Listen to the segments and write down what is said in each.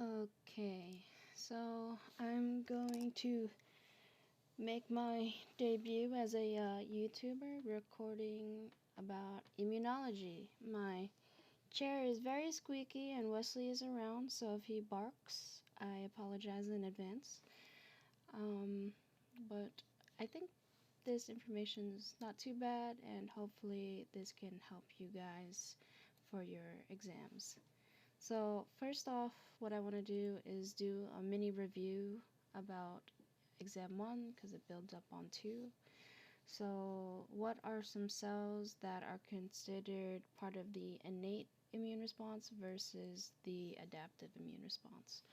Okay, so I'm going to make my debut as a YouTuber recording about immunology. My chair is very squeaky and Wesley is around, so if he barks, I apologize in advance. But I think this information is not too bad, and hopefully this can help you guys for your exams. So first off, what I want to do is do a mini review about exam 1 because it builds up on 2. So what are some cells that are considered part of the innate immune response versus the adaptive immune response?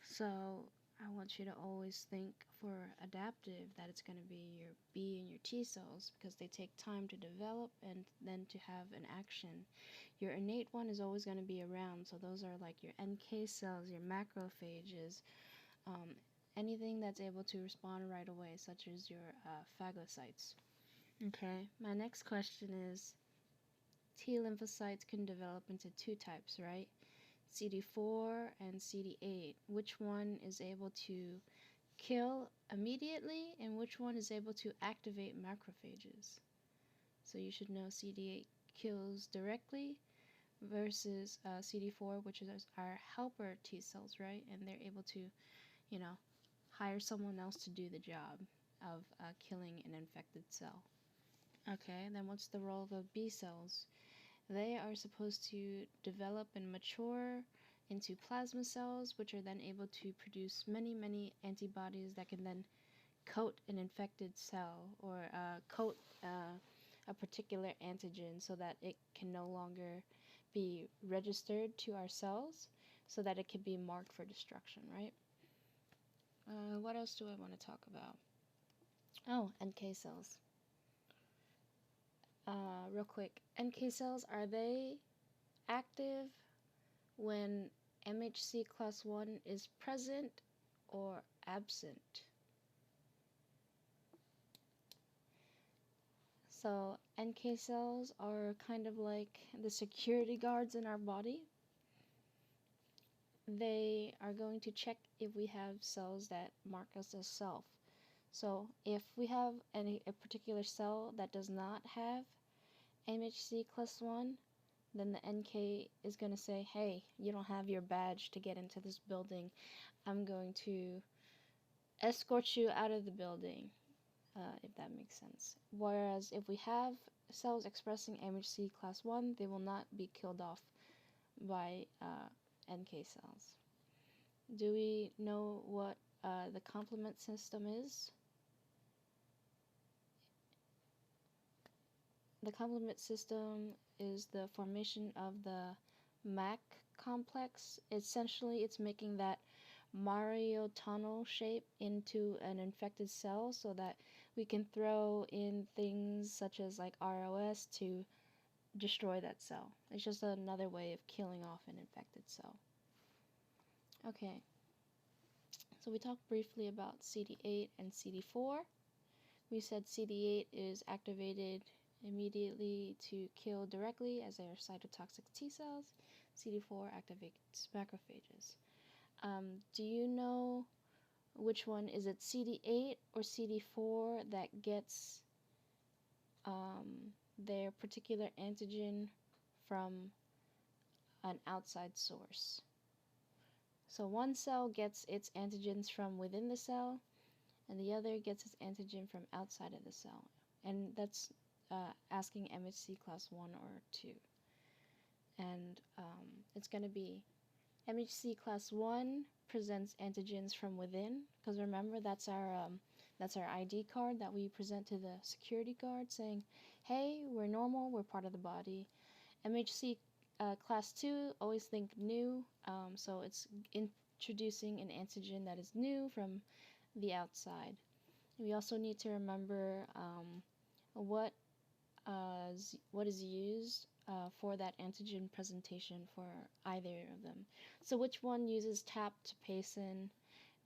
So I want you to always think for adaptive that it's going to be your B and your T cells because they take time to develop and then to have an action. Your innate one is always going to be around, so those are like your NK cells, your macrophages, anything that's able to respond right away, such as your phagocytes. Okay, my next question is T lymphocytes can develop into two types, right? CD4 and CD8. Which one is able to kill immediately and which one is able to activate macrophages? So you should know CD8 kills directly versus CD4, which is our helper T cells, right? And they're able to, hire someone else to do the job of killing an infected cell. Okay, then what's the role of B cells? They are supposed to develop and mature into plasma cells, which are then able to produce many, many antibodies that can then coat an infected cell or coat a particular antigen so that it can no longer be registered to our cells so that it can be marked for destruction, right? What else do I want to talk about? Oh, NK cells. Real quick, NK cells, are they active when MHC class 1 is present or absent? So NK cells are kind of like the security guards in our body. They are going to check if we have cells that mark us as self. So if we have a particular cell that does not have MHC class 1, then the NK is going to say, hey, you don't have your badge to get into this building. I'm going to escort you out of the building, if that makes sense. Whereas if we have cells expressing MHC class 1, they will not be killed off by NK cells. Do we know what the complement system is? The complement system is the formation of the MAC complex. Essentially, it's making that Mario tunnel shape into an infected cell so that we can throw in things such as like ROS to destroy that cell. It's just another way of killing off an infected cell. Okay, so we talked briefly about CD8 and CD4. We said CD8 is activated immediately to kill directly as they are cytotoxic T cells. CD4 activates macrophages. Do you know which one? Is it CD8 or CD4 that gets their particular antigen from an outside source? So one cell gets its antigens from within the cell, and the other gets its antigen from outside of the cell. And that's asking MHC class 1 or 2. And it's going to be MHC class 1 presents antigens from within, because remember that's our ID card that we present to the security guard saying, hey, we're normal, we're part of the body. MHC class 2, always think new, so it's introducing an antigen that is new from the outside. We also need to remember what is used for that antigen presentation for either of them. So which one uses tap to paste in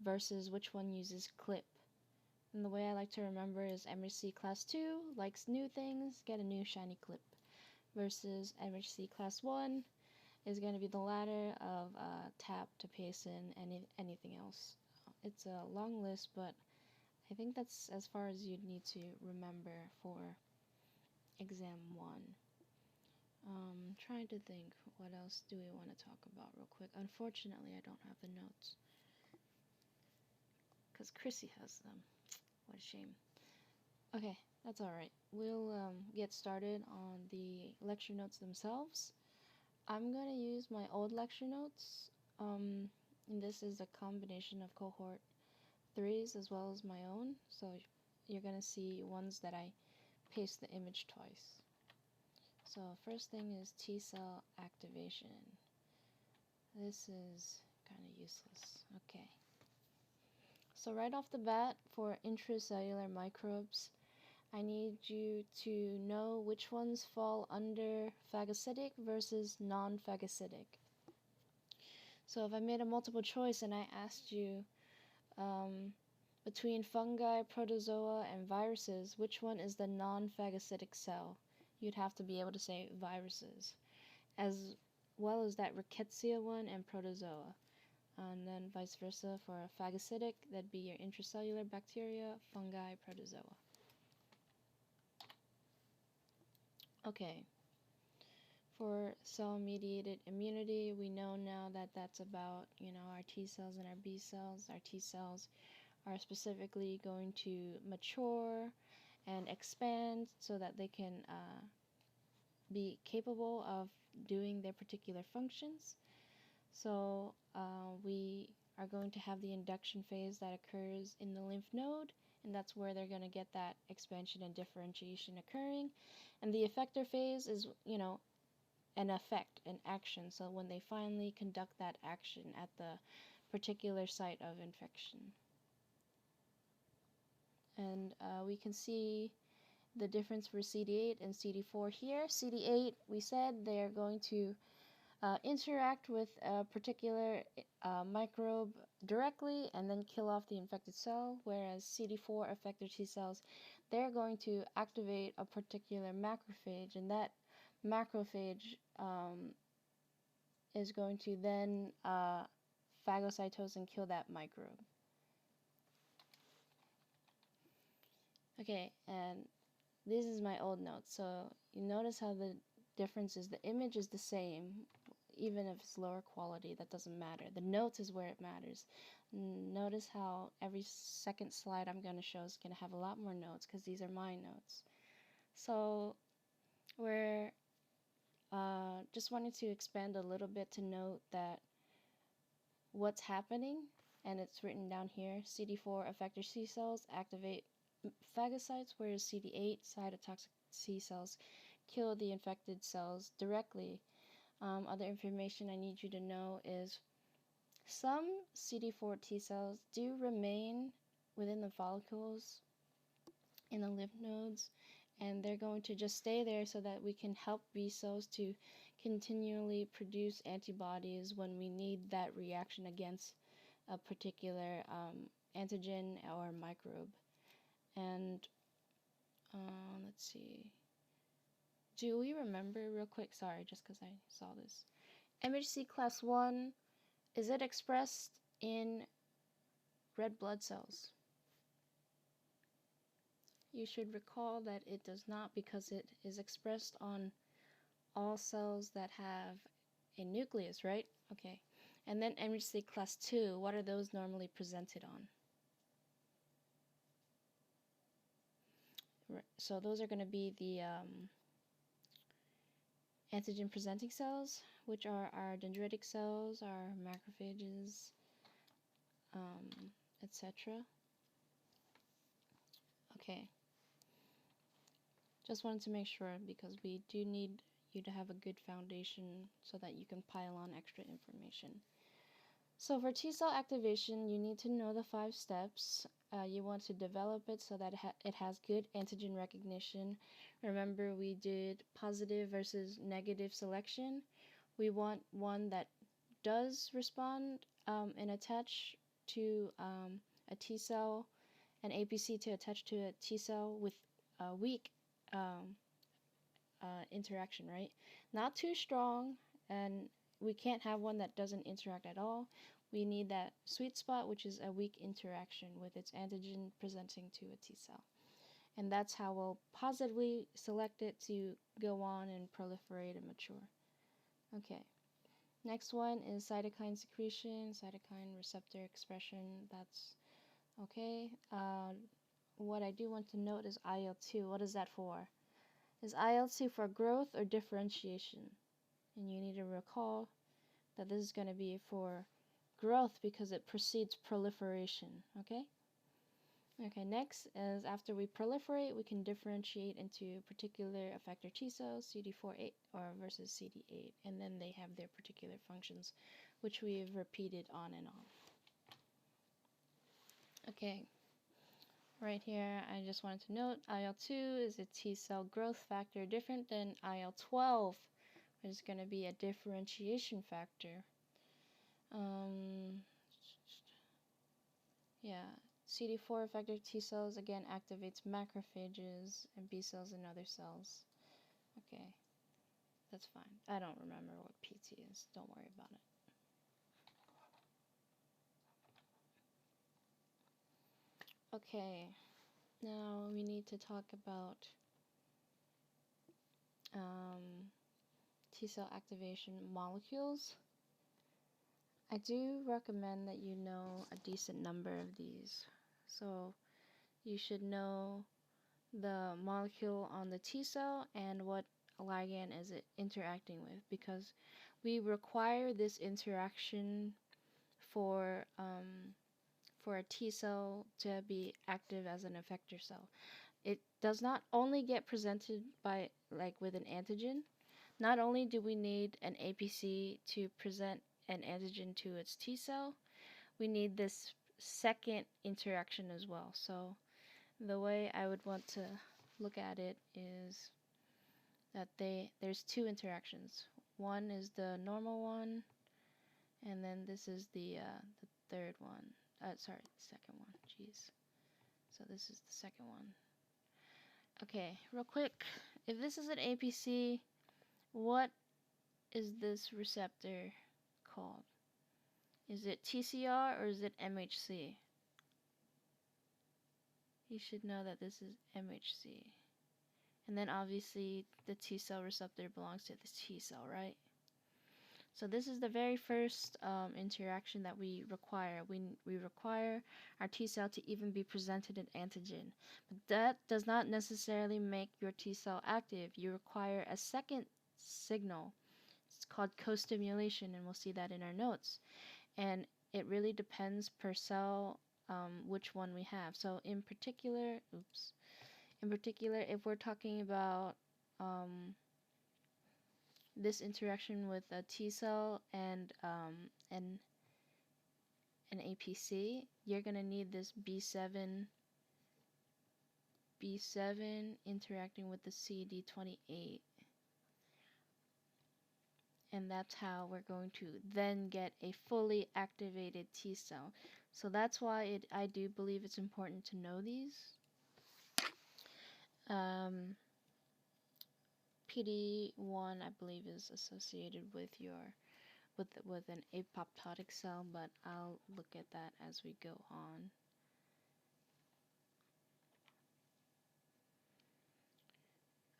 versus which one uses clip. And the way I like to remember is MHC class 2 likes new things, get a new shiny clip, versus MHC class 1 is going to be the ladder of tap to paste in anything else. It's a long list, but I think that's as far as you'd need to remember for exam 1. Trying to think, what else do we want to talk about real quick? Unfortunately, I don't have the notes because Chrissy has them. What a shame. Okay, that's alright. We'll get started on the lecture notes themselves. I'm going to use my old lecture notes, and this is a combination of cohort 3's as well as my own, so you're going to see ones that I paste the image twice. So first thing is T cell activation. This is kind of useless. Okay. So right off the bat, for intracellular microbes, I need you to know which ones fall under phagocytic versus non-phagocytic. So if I made a multiple choice and I asked you between fungi, protozoa, and viruses, which one is the non-phagocytic cell? You'd have to be able to say viruses, as well as that rickettsia one and protozoa. And then vice versa for a phagocytic, that'd be your intracellular bacteria, fungi, protozoa. Okay. For cell-mediated immunity, we know now that that's about, our T cells and our B cells. Our T cells are specifically going to mature and expand so that they can be capable of doing their particular functions. So we are going to have the induction phase that occurs in the lymph node, and that's where they're going to get that expansion and differentiation occurring. And the effector phase is, an effect, an action. So when they finally conduct that action at the particular site of infection. And we can see the difference for CD8 and CD4 here. CD8, we said they're going to interact with a particular microbe directly and then kill off the infected cell, whereas CD4 effector T cells, they're going to activate a particular macrophage, and that macrophage is going to then phagocytose and kill that microbe. Okay, and this is my old note. So you notice how the difference is the image is the same, even if it's lower quality, that doesn't matter. The notes is where it matters. Notice how every second slide I'm going to show is going to have a lot more notes because these are my notes. So we're just wanted to expand a little bit to note that what's happening, and it's written down here, CD4 effector C cells activate phagocytes, whereas CD8 cytotoxic C cells kill the infected cells directly. Other information I need you to know is some CD4 T cells do remain within the follicles in the lymph nodes, and they're going to just stay there so that we can help B cells to continually produce antibodies when we need that reaction against a particular antigen or microbe. And let's see. Do we remember real quick? Sorry, just because I saw this. MHC class 1, is it expressed in red blood cells? You should recall that it does not, because it is expressed on all cells that have a nucleus, right? Okay. And then MHC class 2, what are those normally presented on? So those are going to be the antigen presenting cells, which are our dendritic cells, our macrophages, etc. Okay. Just wanted to make sure because we do need you to have a good foundation so that you can pile on extra information. So for T cell activation, you need to know the 5 steps. You want to develop it so that it has good antigen recognition. Remember, we did positive versus negative selection. We want one that does respond and attach to a T cell, an APC to attach to a T cell with a weak interaction, right? Not too strong and we can't have one that doesn't interact at all. We need that sweet spot, which is a weak interaction with its antigen presenting to a T cell. And that's how we'll positively select it to go on and proliferate and mature. Okay. Next one is cytokine secretion, cytokine receptor expression. That's okay. What I do want to note is IL-2. What is that for? Is IL-2 for growth or differentiation? And you need to recall that this is going to be for growth because it precedes proliferation. Okay? Okay, next is after we proliferate, we can differentiate into particular effector T cells, CD4 or versus CD8, and then they have their particular functions, which we've repeated on and on. Okay, right here, I just wanted to note IL-2 is a T cell growth factor different than IL-12, which is going to be a differentiation factor. Yeah, CD4 effector T cells again activates macrophages and B cells and other cells. Okay, that's fine. I don't remember what PT is. Don't worry about it. Okay, now we need to talk about T cell activation molecules. I do recommend that you know a decent number of these. So you should know the molecule on the T cell and what ligand is it interacting with, because we require this interaction for a T cell to be active as an effector cell. It does not only get presented by with an antigen. Not only do we need an APC to present an antigen to its T cell, we need this second interaction as well. So the way I would want to look at it is that there's two interactions. One is the normal one, and then this is the third one. Sorry, the second one. Jeez. So this is the second one. Okay, real quick. If this is an APC, what is this receptor called? Is it TCR or is it MHC? You should know that this is MHC. And then obviously the T cell receptor belongs to the T cell, right? So this is the very first interaction that we require. We require our T cell to even be presented an antigen. But that does not necessarily make your T cell active. You require a second signal. It's called co-stimulation, and we'll see that in our notes. And it really depends per cell which one we have. So in particular, if we're talking about this interaction with a T cell and an APC, you're gonna need this B7 interacting with the CD28. And that's how we're going to then get a fully activated T cell. So that's why I do believe it's important to know these. PD1, I believe, is associated with an apoptotic cell, but I'll look at that as we go on.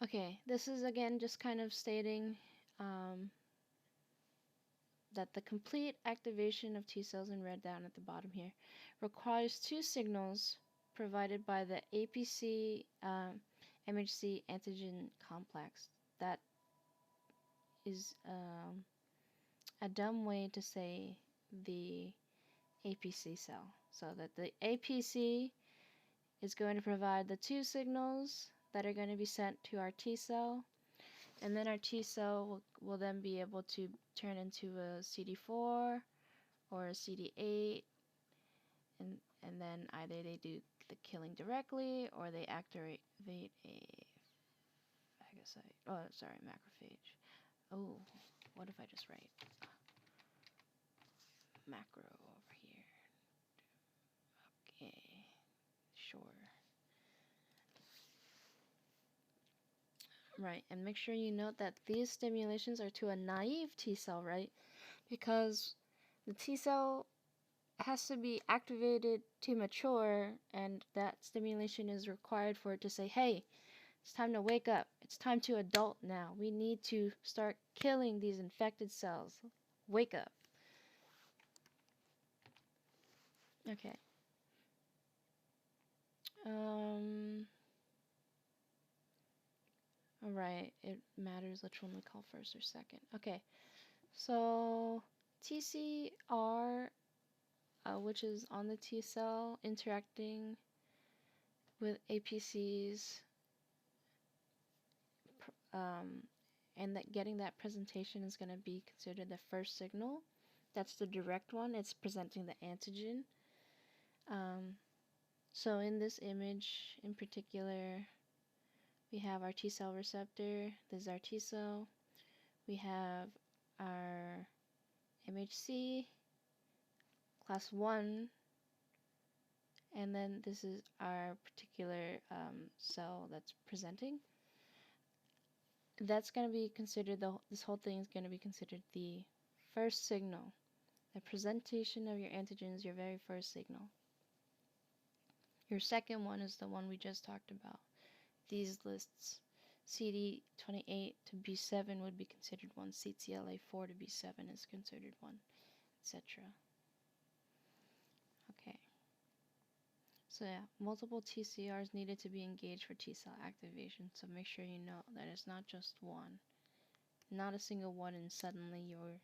Okay, this is again just kind of stating that the complete activation of T cells, in red down at the bottom here, requires two signals provided by the APC MHC antigen complex. That is a dumb way to say the APC cell. So that the APC is going to provide the two signals that are going to be sent to our T cell, and then our T cell will then be able to turn into a CD4 or a CD8, and then either they do the killing directly or they activate a phagocyte. Oh, sorry, macrophage. Oh, what if I just write macro over here? Okay, sure. Right, and make sure you note that these stimulations are to a naive T cell, right? because the T cell has to be activated to mature, and that stimulation is required for it to say, hey, it's time to wake up. It's time to adult now. We need to start killing these infected cells. Wake up. Okay. Alright, it matters which one we call first or second. Okay, so TCR, which is on the T cell, interacting with APCs, um, and that getting that presentation is going to be considered the first signal. That's the direct one. It's presenting the antigen. So in this image in particular, we have our T cell receptor. This is our T cell. We have our MHC, class 1, and then this is our particular cell that's presenting. That's going to be considered, this whole thing is going to be considered the first signal. The presentation of your antigen is your very first signal. Your second one is the one we just talked about. These lists, CD28 to B7 would be considered one, CTLA4 to B7 is considered one, etc. Okay. So yeah, multiple TCRs needed to be engaged for T cell activation, so make sure you know that it's not just one. Not a single one and suddenly your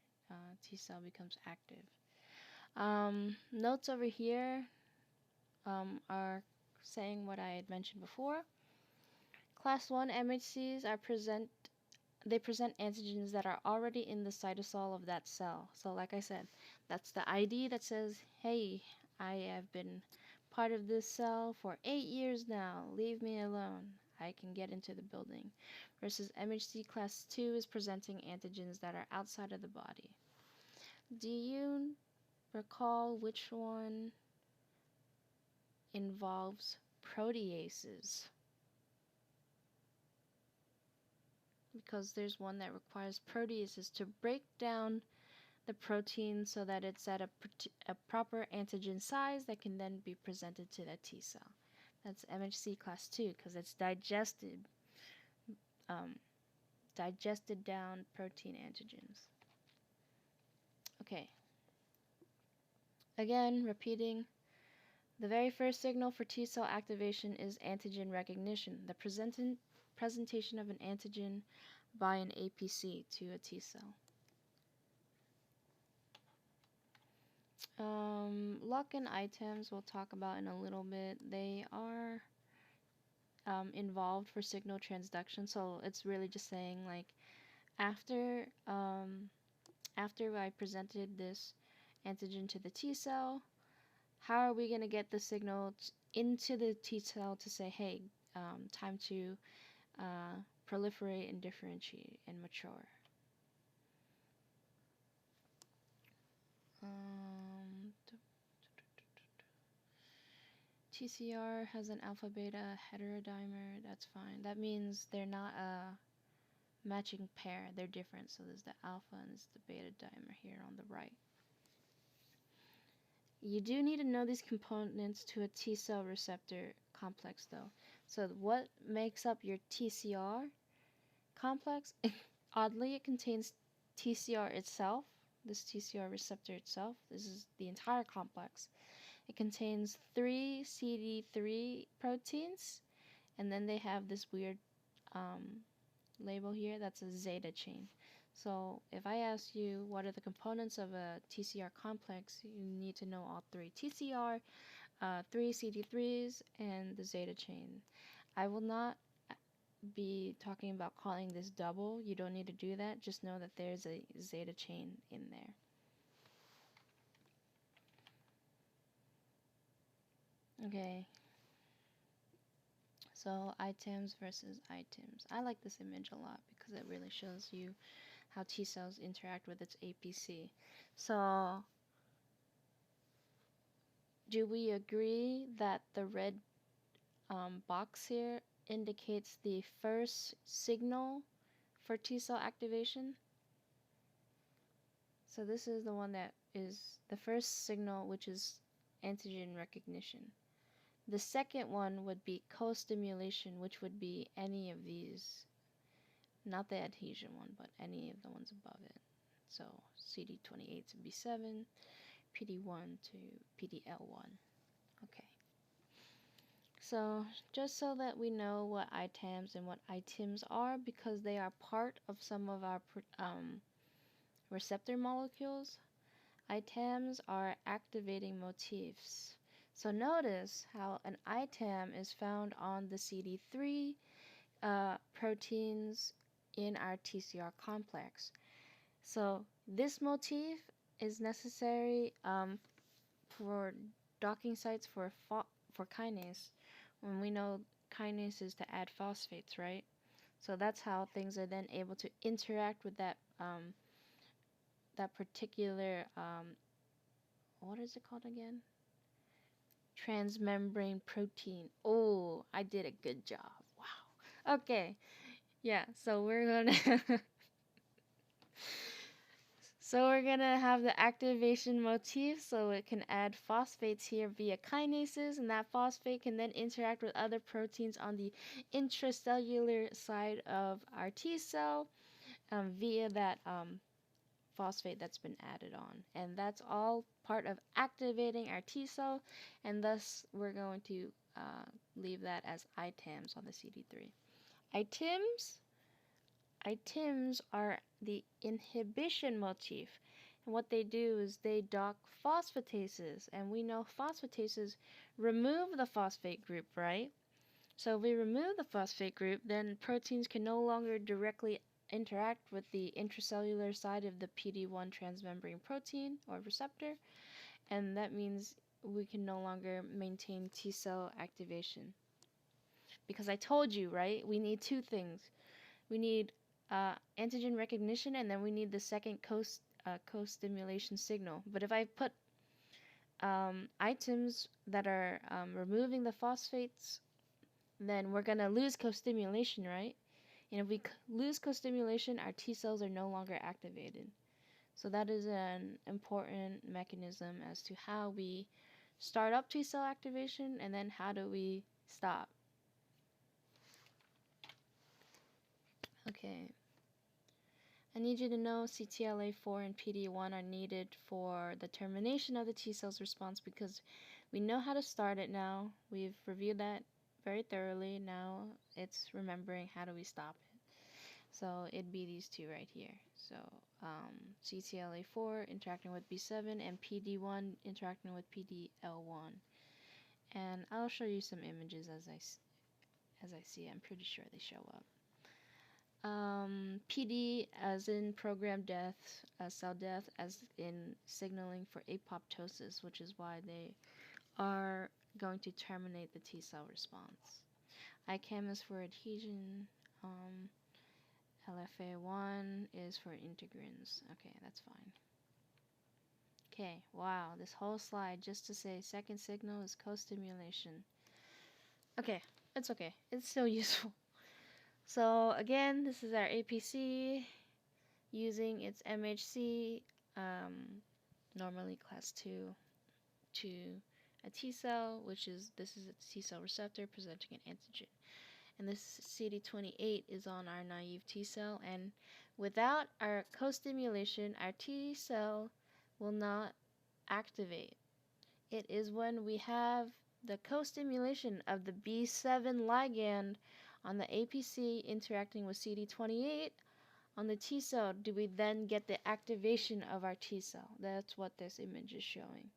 T cell becomes active. Notes over here are saying what I had mentioned before. Class 1 MHCs present antigens that are already in the cytosol of that cell. So like I said, that's the ID that says, hey, I have been part of this cell for 8 years now. Leave me alone. I can get into the building. Versus MHC class 2 is presenting antigens that are outside of the body. Do you recall which one involves proteases? Because there's one that requires proteases to break down the protein so that it's at a proper antigen size that can then be presented to the T cell. That's MHC class 2 because it's digested down protein antigens. Okay. Again, repeating, the very first signal for T cell activation is antigen recognition, the presentation of an antigen by an APC to a T cell. Lock-in items we'll talk about in a little bit. They are involved for signal transduction, so it's really just saying like after I presented this antigen to the T cell, how are we going to get the signal into the T cell to say, hey, time to proliferate and differentiate and mature. TCR has an alpha beta heterodimer. That's fine. That means they're not a matching pair. They're different. So there's the alpha and there's the beta dimer here on the right. You do need to know these components to a T cell receptor complex though. So what makes up your TCR complex? Oddly, it contains TCR itself, this TCR receptor itself. This is the entire complex. It contains 3 CD3 proteins, and then they have this weird label here that's a zeta chain. So if I ask you what are the components of a TCR complex, you need to know all 3. TCR, 3 CD3s, and the zeta chain. I will not be talking about calling this double. You don't need to do that. Just know that there's a zeta chain in there. Okay. So items versus items. I like this image a lot because it really shows you how T cells interact with its APC. So do we agree that the red box here indicates the first signal for T cell activation? So this is the one that is the first signal, which is antigen recognition. The second one would be co-stimulation, which would be any of these, not the adhesion one, but any of the ones above it. So CD28 to B7, PD1 to PDL1. Okay. So just so that we know what ITAMs and what ITIMs are, because they are part of some of our receptor molecules, ITAMs are activating motifs. So notice how an ITAM is found on the CD3 proteins in our TCR complex. So this motif is necessary for docking sites for kinase. When we know kinase is to add phosphates, right? So that's how things are then able to interact with that particular what is it called again? Transmembrane protein. Oh, I did a good job. Wow. Okay. Yeah, so we're gonna so we're gonna have the activation motif, so it can add phosphates here via kinases, and that phosphate can then interact with other proteins on the intracellular side of our T cell via that phosphate that's been added on. And that's all part of activating our T cell, and thus we're going to leave that as ITAMs on the CD3. ITIMs ITIMs are the inhibition motif. And what they do is they dock phosphatases. And we know phosphatases remove the phosphate group, right? So if we remove the phosphate group, then proteins can no longer directly interact with the intracellular side of the PD1 transmembrane protein or receptor. And that means we can no longer maintain T cell activation. Because I told you, right? We need two things. We need antigen recognition, and then we need the second co-stimulation signal. But if I put items that are removing the phosphates, then we're going to lose co-stimulation, right? And if we lose co-stimulation, our T cells are no longer activated. So that is an important mechanism as to how we start up T cell activation, and then how do we stop. Okay. I need you to know CTLA4 and PD1 are needed for the termination of the T cell's response, because we know how to start it now. We've reviewed that very thoroughly. Now it's remembering how do we stop it. So it'd be these two right here. So CTLA4 interacting with B7 and PD1 interacting with PDL1. And I'll show you some images as I see. I'm pretty sure they show up. PD as in programmed death, cell death as in signaling for apoptosis, which is why they are going to terminate the T cell response. ICAM is for adhesion. LFA1 is for integrins. Okay, that's fine. Okay, wow, this whole slide just to say second signal is co-stimulation. Okay, it's okay. It's still useful. So again, this is our APC using its MHC, normally class 2, to a T cell, this is a T cell receptor presenting an antigen. And this CD28 is on our naive T cell, and without our co-stimulation, our T cell will not activate. It is when we have the co-stimulation of the B7 ligand on the APC interacting with CD28 on the T cell do we then get the activation of our T cell. That's what this image is showing.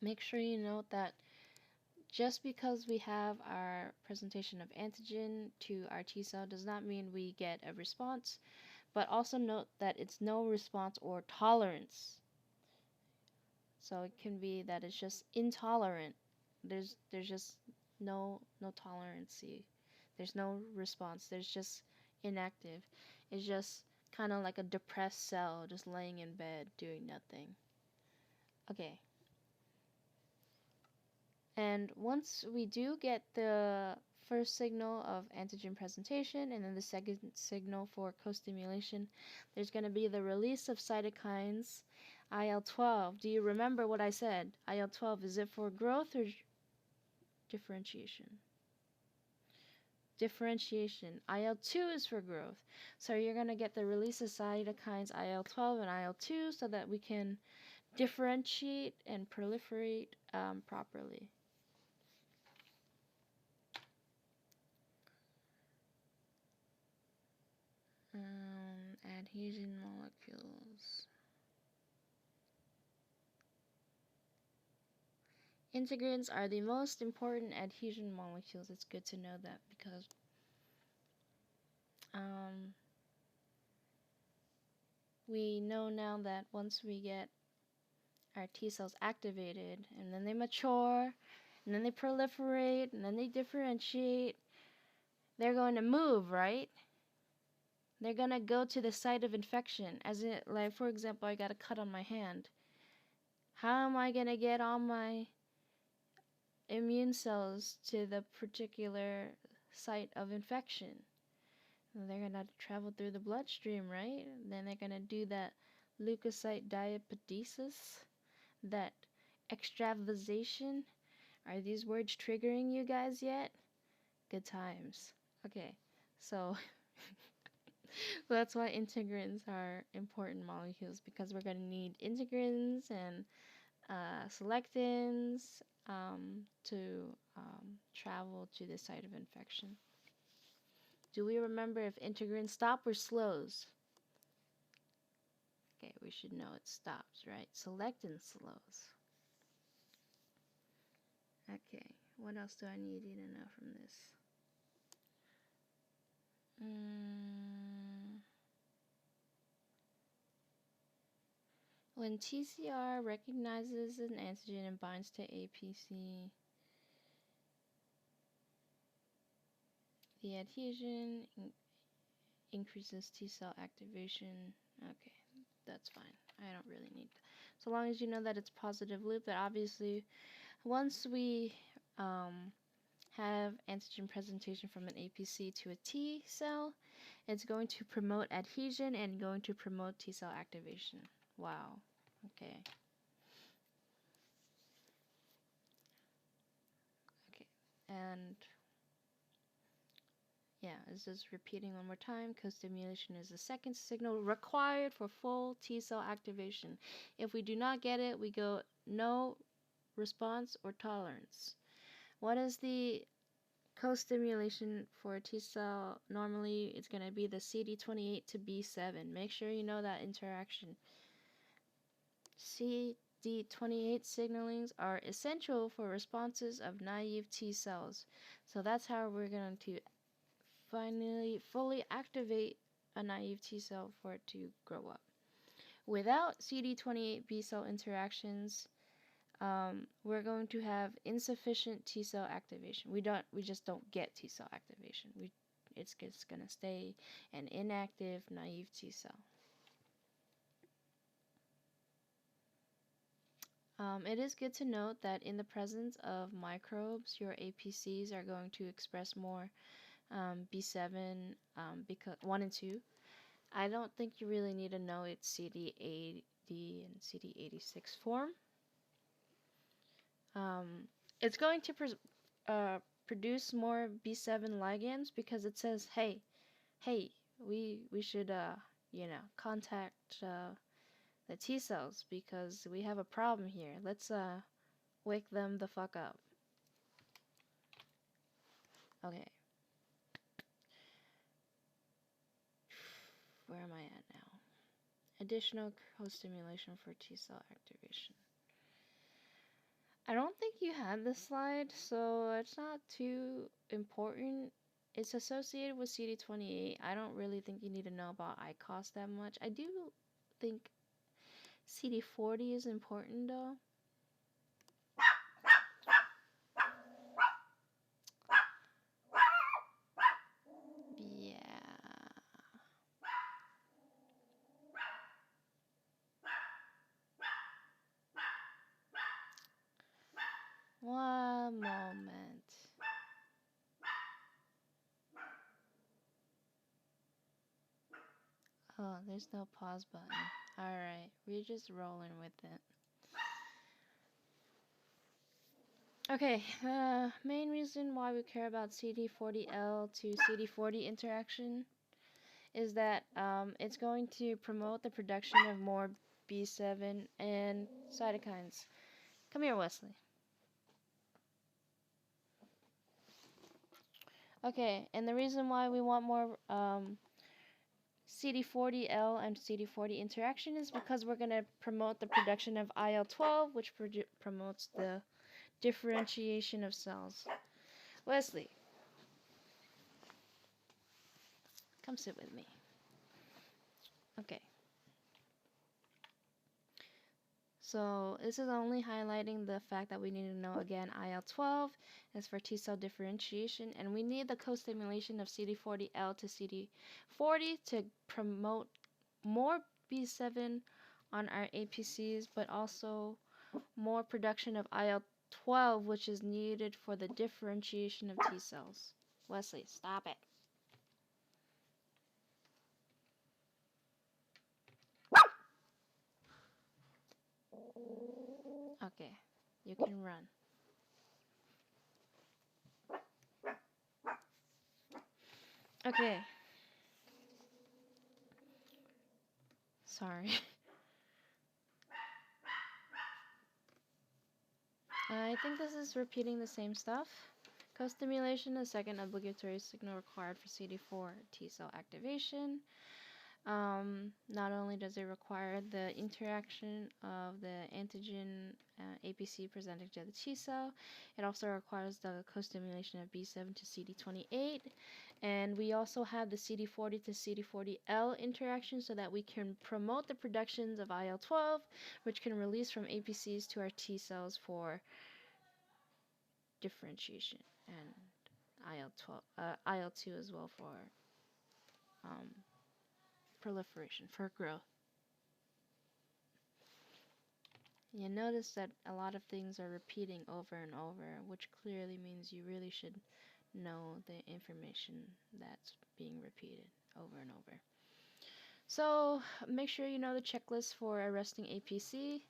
Make sure you note that just because we have our presentation of antigen to our T cell does not mean we get a response, but also note that it's no response or tolerance. So it can be that it's just intolerant. There's just no tolerancy. There's no response. There's just inactive. It's just kind of like a depressed cell just laying in bed doing nothing. Okay. And once we do get the first signal of antigen presentation, and then the second signal for co-stimulation, there's going to be the release of cytokines. IL-12. Do you remember what I said? IL-12, is it for growth or differentiation? Differentiation. IL-2 is for growth. So you're going to get the release of cytokines IL-12 and IL-2 so that we can differentiate and proliferate properly. Adhesion molecules. Integrins are the most important adhesion molecules. It's good to know that because we know now that once we get our T cells activated and then they mature and then they proliferate and then they differentiate, they're going to move, right? They're going to go to the site of infection. As it, like, for example, I got a cut on my hand. How am I going to get all my immune cells to the particular site of infection? They're going to travel through the bloodstream, right? Then they're going to do that leukocyte diapedesis, that extravasation. Are these words triggering you guys yet? Good times. Okay, so that's why integrins are important molecules, because we're going to need integrins and selectins to travel to the site of infection. Do we remember if integrin stop or slows? Okay, we should know it stops, right? Selectin slows. Okay, what else do I need you to know from this? When TCR recognizes an antigen and binds to APC, the adhesion increases T cell activation. Okay, that's fine. I don't really need that. So long as you know that it's positive loop, that obviously once we have antigen presentation from an APC to a T cell, it's going to promote adhesion and going to promote T cell activation. Wow. Okay. Okay. And yeah, it's just repeating one more time. Co-stimulation is the second signal required for full T cell activation. If we do not get it, we go no response or tolerance. What is the co-stimulation for a T cell? Normally, it's going to be the CD28 to B7. Make sure you know that interaction. CD28 signalings are essential for responses of naive T cells. So that's how we're going to finally fully activate a naive T cell for it to grow up. Without CD28 B cell interactions, we're going to have insufficient T cell activation. We just don't get T cell activation. It's just gonna stay an inactive naive T cell. It is good to note that in the presence of microbes, your APCs are going to express more B7 because 1 and 2. I don't think you really need to know its CD80 and CD86 form. It's going to produce more B7 ligands because it says, hey, we should contact the T cells because we have a problem here. Let's wake them the fuck up. Okay. Where am I at now? Additional co-stimulation for T cell activation. I don't think you had this slide, so it's not too important. It's associated with CD28. I don't really think you need to know about ICOS that much. I do think CD40 is important though. Yeah. One moment. There's no pause button. Alright, we're just rolling with it. Okay, main reason why we care about CD40L to CD40 interaction is that it's going to promote the production of more B7 and cytokines. Come here, Wesley. Okay, and the reason why we want more CD40L and CD40 interaction is because we're going to promote the production of IL-12, which promotes the differentiation of cells. Wesley, come sit with me. Okay. So this is only highlighting the fact that we need to know again IL-12 is for T cell differentiation, and we need the co-stimulation of CD40L to CD40 to promote more B7 on our APCs, but also more production of IL-12, which is needed for the differentiation of T cells. Wesley, stop it. Okay, you can run. Okay. Sorry. I think this is repeating the same stuff. Co-stimulation is the second obligatory signal required for CD4 T cell activation. Not only does it require the interaction of the antigen APC presenting to the T cell, it also requires the co-stimulation of B7 to CD28. And we also have the CD40 to CD40L interaction so that we can promote the productions of IL-12, which can release from APCs to our T cells for differentiation, and IL-2 as well for proliferation, for growth. You notice that a lot of things are repeating over and over, which clearly means you really should know the information that's being repeated over and over. So make sure you know the checklist for a resting APC.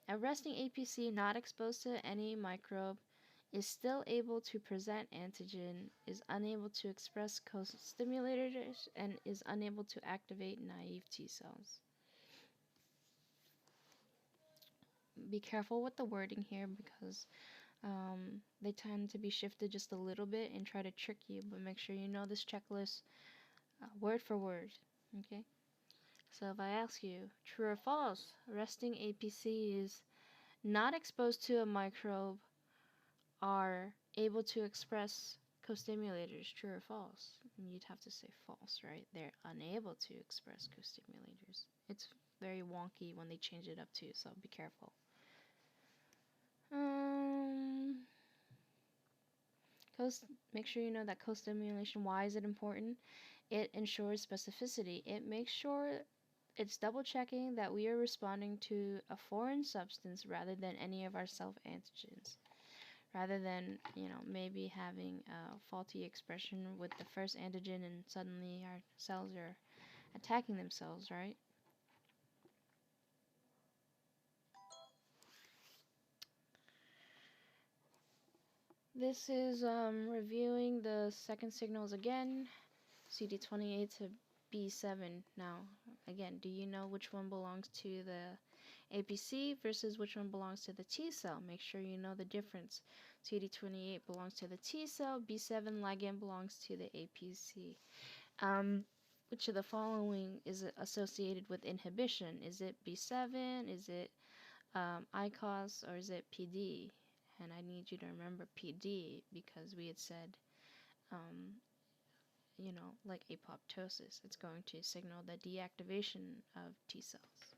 A resting APC not exposed to any microbe is still able to present antigen, is unable to express co-stimulators, and is unable to activate naive T cells. Be careful with the wording here because they tend to be shifted just a little bit and try to trick you, but make sure you know this checklist word for word, okay? So if I ask you, true or false, resting APC is not exposed to a microbe are able to express co-stimulators, true or false? And you'd have to say false, right? They're unable to express co-stimulators. It's very wonky when they change it up too, so be careful. Make sure you know that co-stimulation, why is it important? It ensures specificity. It makes sure it's double checking that we are responding to a foreign substance rather than any of our self-antigens. Rather than, maybe having a faulty expression with the first antigen and suddenly our cells are attacking themselves, right? This is reviewing the second signals again, CD28 to B7. Now, again, do you know which one belongs to the APC versus which one belongs to the T cell? Make sure you know the difference. CD28 belongs to the T cell, B7 ligand belongs to the APC. Which of the following is associated with inhibition? Is it B7? Is it ICOS? Or is it PD? And I need you to remember PD because we had said, like apoptosis, it's going to signal the deactivation of T cells.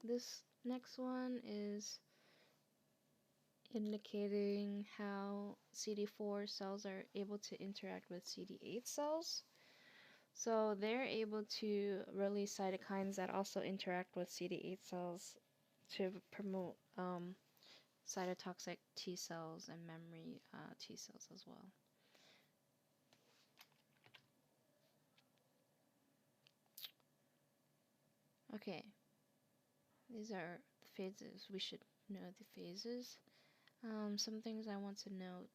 This next one is indicating how CD4 cells are able to interact with CD8 cells. So they're able to release cytokines that also interact with CD8 cells to promote cytotoxic T cells and memory T cells as well. Okay, these are the phases. We should know the phases. Some things I want to note.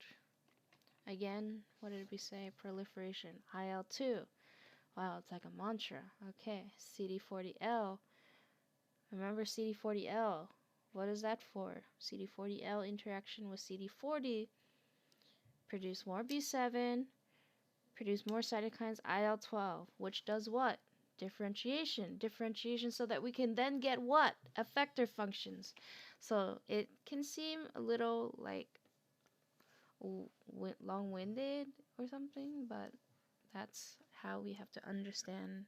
Again, what did we say? Proliferation. IL-2. Wow, it's like a mantra. Okay, CD40L. Remember CD40L. What is that for? CD40L interaction with CD40. Produce more B7. Produce more cytokines IL-12. Which does what? Differentiation. Differentiation so that we can then get what? Effector functions. So it can seem a little like long-winded or something, but that's how we have to understand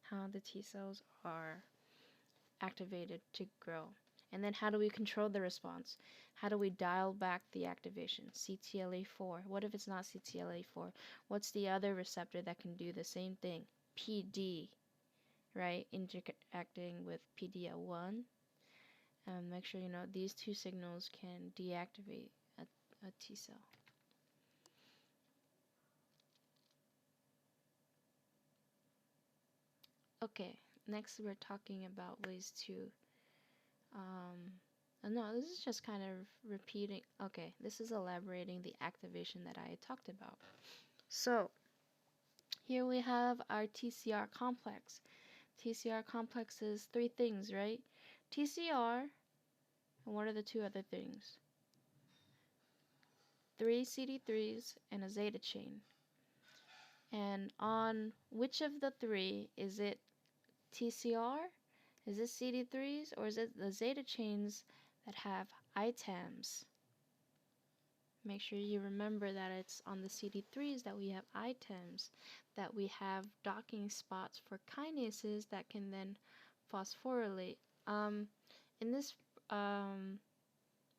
how the T cells are activated to grow. And then how do we control the response? How do we dial back the activation? CTLA4. What if it's not CTLA4? What's the other receptor that can do the same thing? PD, right? Interacting with PD-L1. Make sure you know these two signals can deactivate a T cell. Okay, next we're talking about ways to, no, this is just kind of repeating, okay, this is elaborating the activation that I had talked about. So, here we have our TCR complex. TCR complex is three things, right? TCR, and what are the two other things? 3 CD3s and a zeta chain. And on which of the three is it TCR? Is it CD3s or is it the zeta chains that have ITAMs? Make sure you remember that it's on the CD3s that we have ITAMs, that we have docking spots for kinases that can then phosphorylate. In this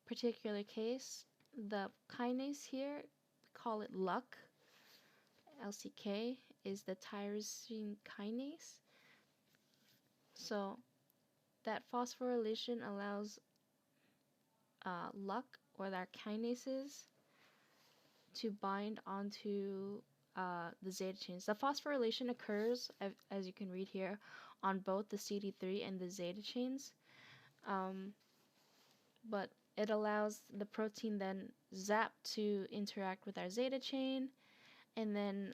particular case, the kinase here, call it LUK, LCK, is the tyrosine kinase. So that phosphorylation allows LUK or our kinases to bind onto the zeta chains. The phosphorylation occurs, as you can read here, on both the CD3 and the zeta chains, but it allows the protein then ZAP to interact with our zeta chain and then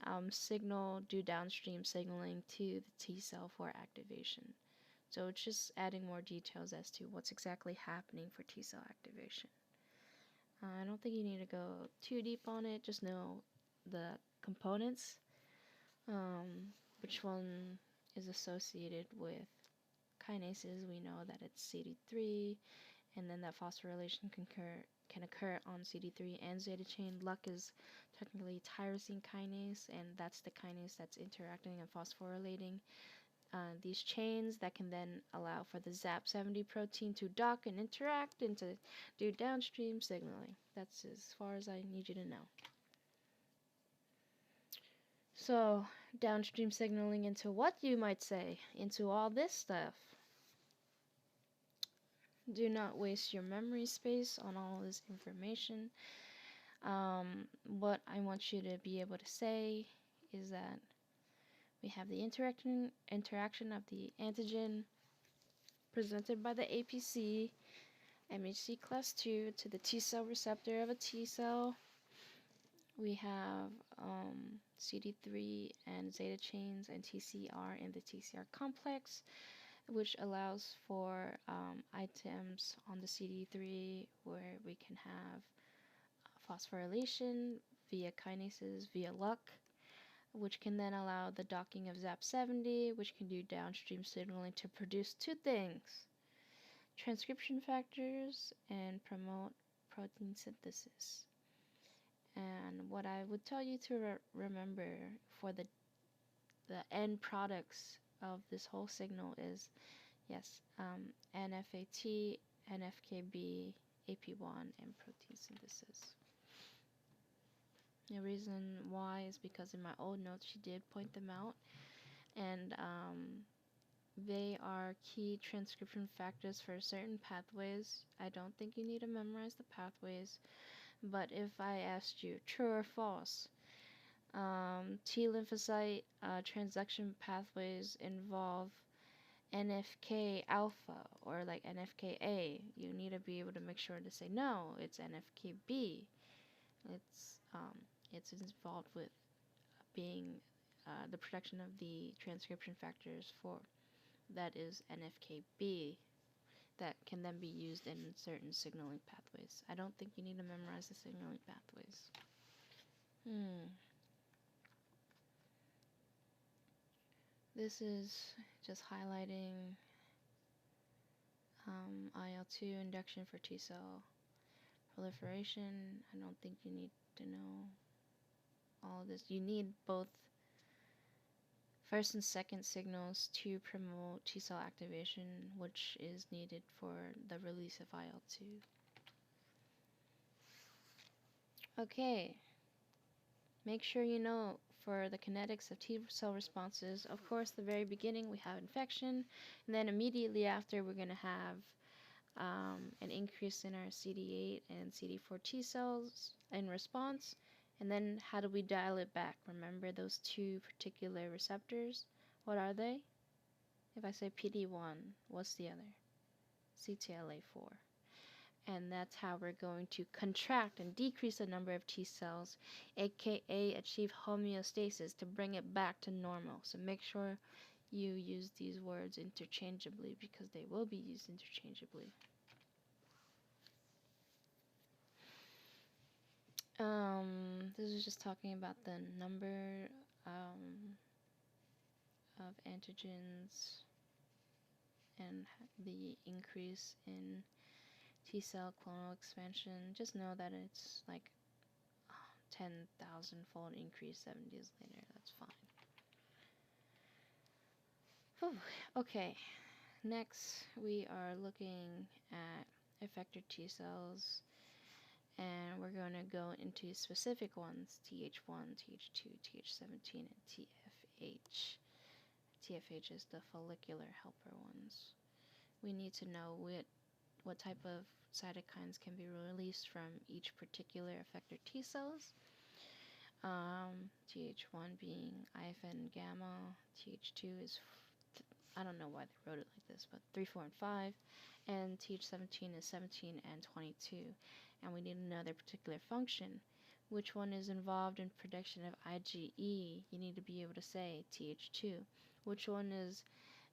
do downstream signaling to the T cell for activation. So it's just adding more details as to what's exactly happening for T cell activation. I don't think you need to go too deep on it, just know the components, which one is associated with kinases. We know that it's CD3, and then that phosphorylation can occur on CD3 and zeta chain. LUK is technically tyrosine kinase, and that's the kinase that's interacting and phosphorylating these chains that can then allow for the ZAP70 protein to dock and interact and to do downstream signaling. That's as far as I need you to know. So, downstream signaling into what, you might say? Into all this stuff. Do not waste your memory space on all this information. What I want you to be able to say is that we have the interaction of the antigen presented by the APC, MHC class 2, to the T cell receptor of a T cell. We have CD3 and zeta chains and TCR in the TCR complex, which allows for items on the CD3 where we can have phosphorylation via kinases, via LUK, which can then allow the docking of ZAP70, which can do downstream signaling to produce two things: transcription factors and promote protein synthesis. And what I would tell you to remember for the end products of this whole signal is, yes, NFAT, NFKB, AP1, and protein synthesis. The reason why is because in my old notes she did point them out, and they are key transcription factors for certain pathways. I don't think you need to memorize the pathways, but if I asked you true or false, T lymphocyte transduction pathways involve NFK alpha or like NFKA, you need to be able to make sure to say no, it's NFKB. It's um, it's involved with being the production of the transcription factors for that is NFKB that can then be used in certain signaling pathways. I don't think you need to memorize the signaling pathways. This is just highlighting IL-2 induction for T cell proliferation. I don't think you need to know all of this. You need both first and second signals to promote T cell activation, which is needed for the release of IL-2. Okay, make sure you know for the kinetics of T cell responses. Of course, the very beginning we have infection, and then immediately after we're going to have an increase in our CD8 and CD4 T cells in response. And then how do we dial it back? Remember those two particular receptors? What are they? If I say PD1, what's the other? CTLA4. And that's how we're going to contract and decrease the number of T cells, aka achieve homeostasis to bring it back to normal. So make sure you use these words interchangeably because they will be used interchangeably. This is just talking about the number of antigens and the increase in T cell clonal expansion. Just know that it's like 10,000 fold increase 7 days later. That's fine. Whew. Okay, next we are looking at effector T cells, and we're going to go into specific ones: Th1, Th2, Th17, and TFH. TFH is the follicular helper ones. We need to know what type of cytokines can be released from each particular effector T cells. Th1 being IFN gamma, Th2 is, I don't know why they wrote it like this, but 3, 4, and 5, and Th17 is 17 and 22. And we need to know their particular function. Which one is involved in production of IgE? You need to be able to say Th2. Which one is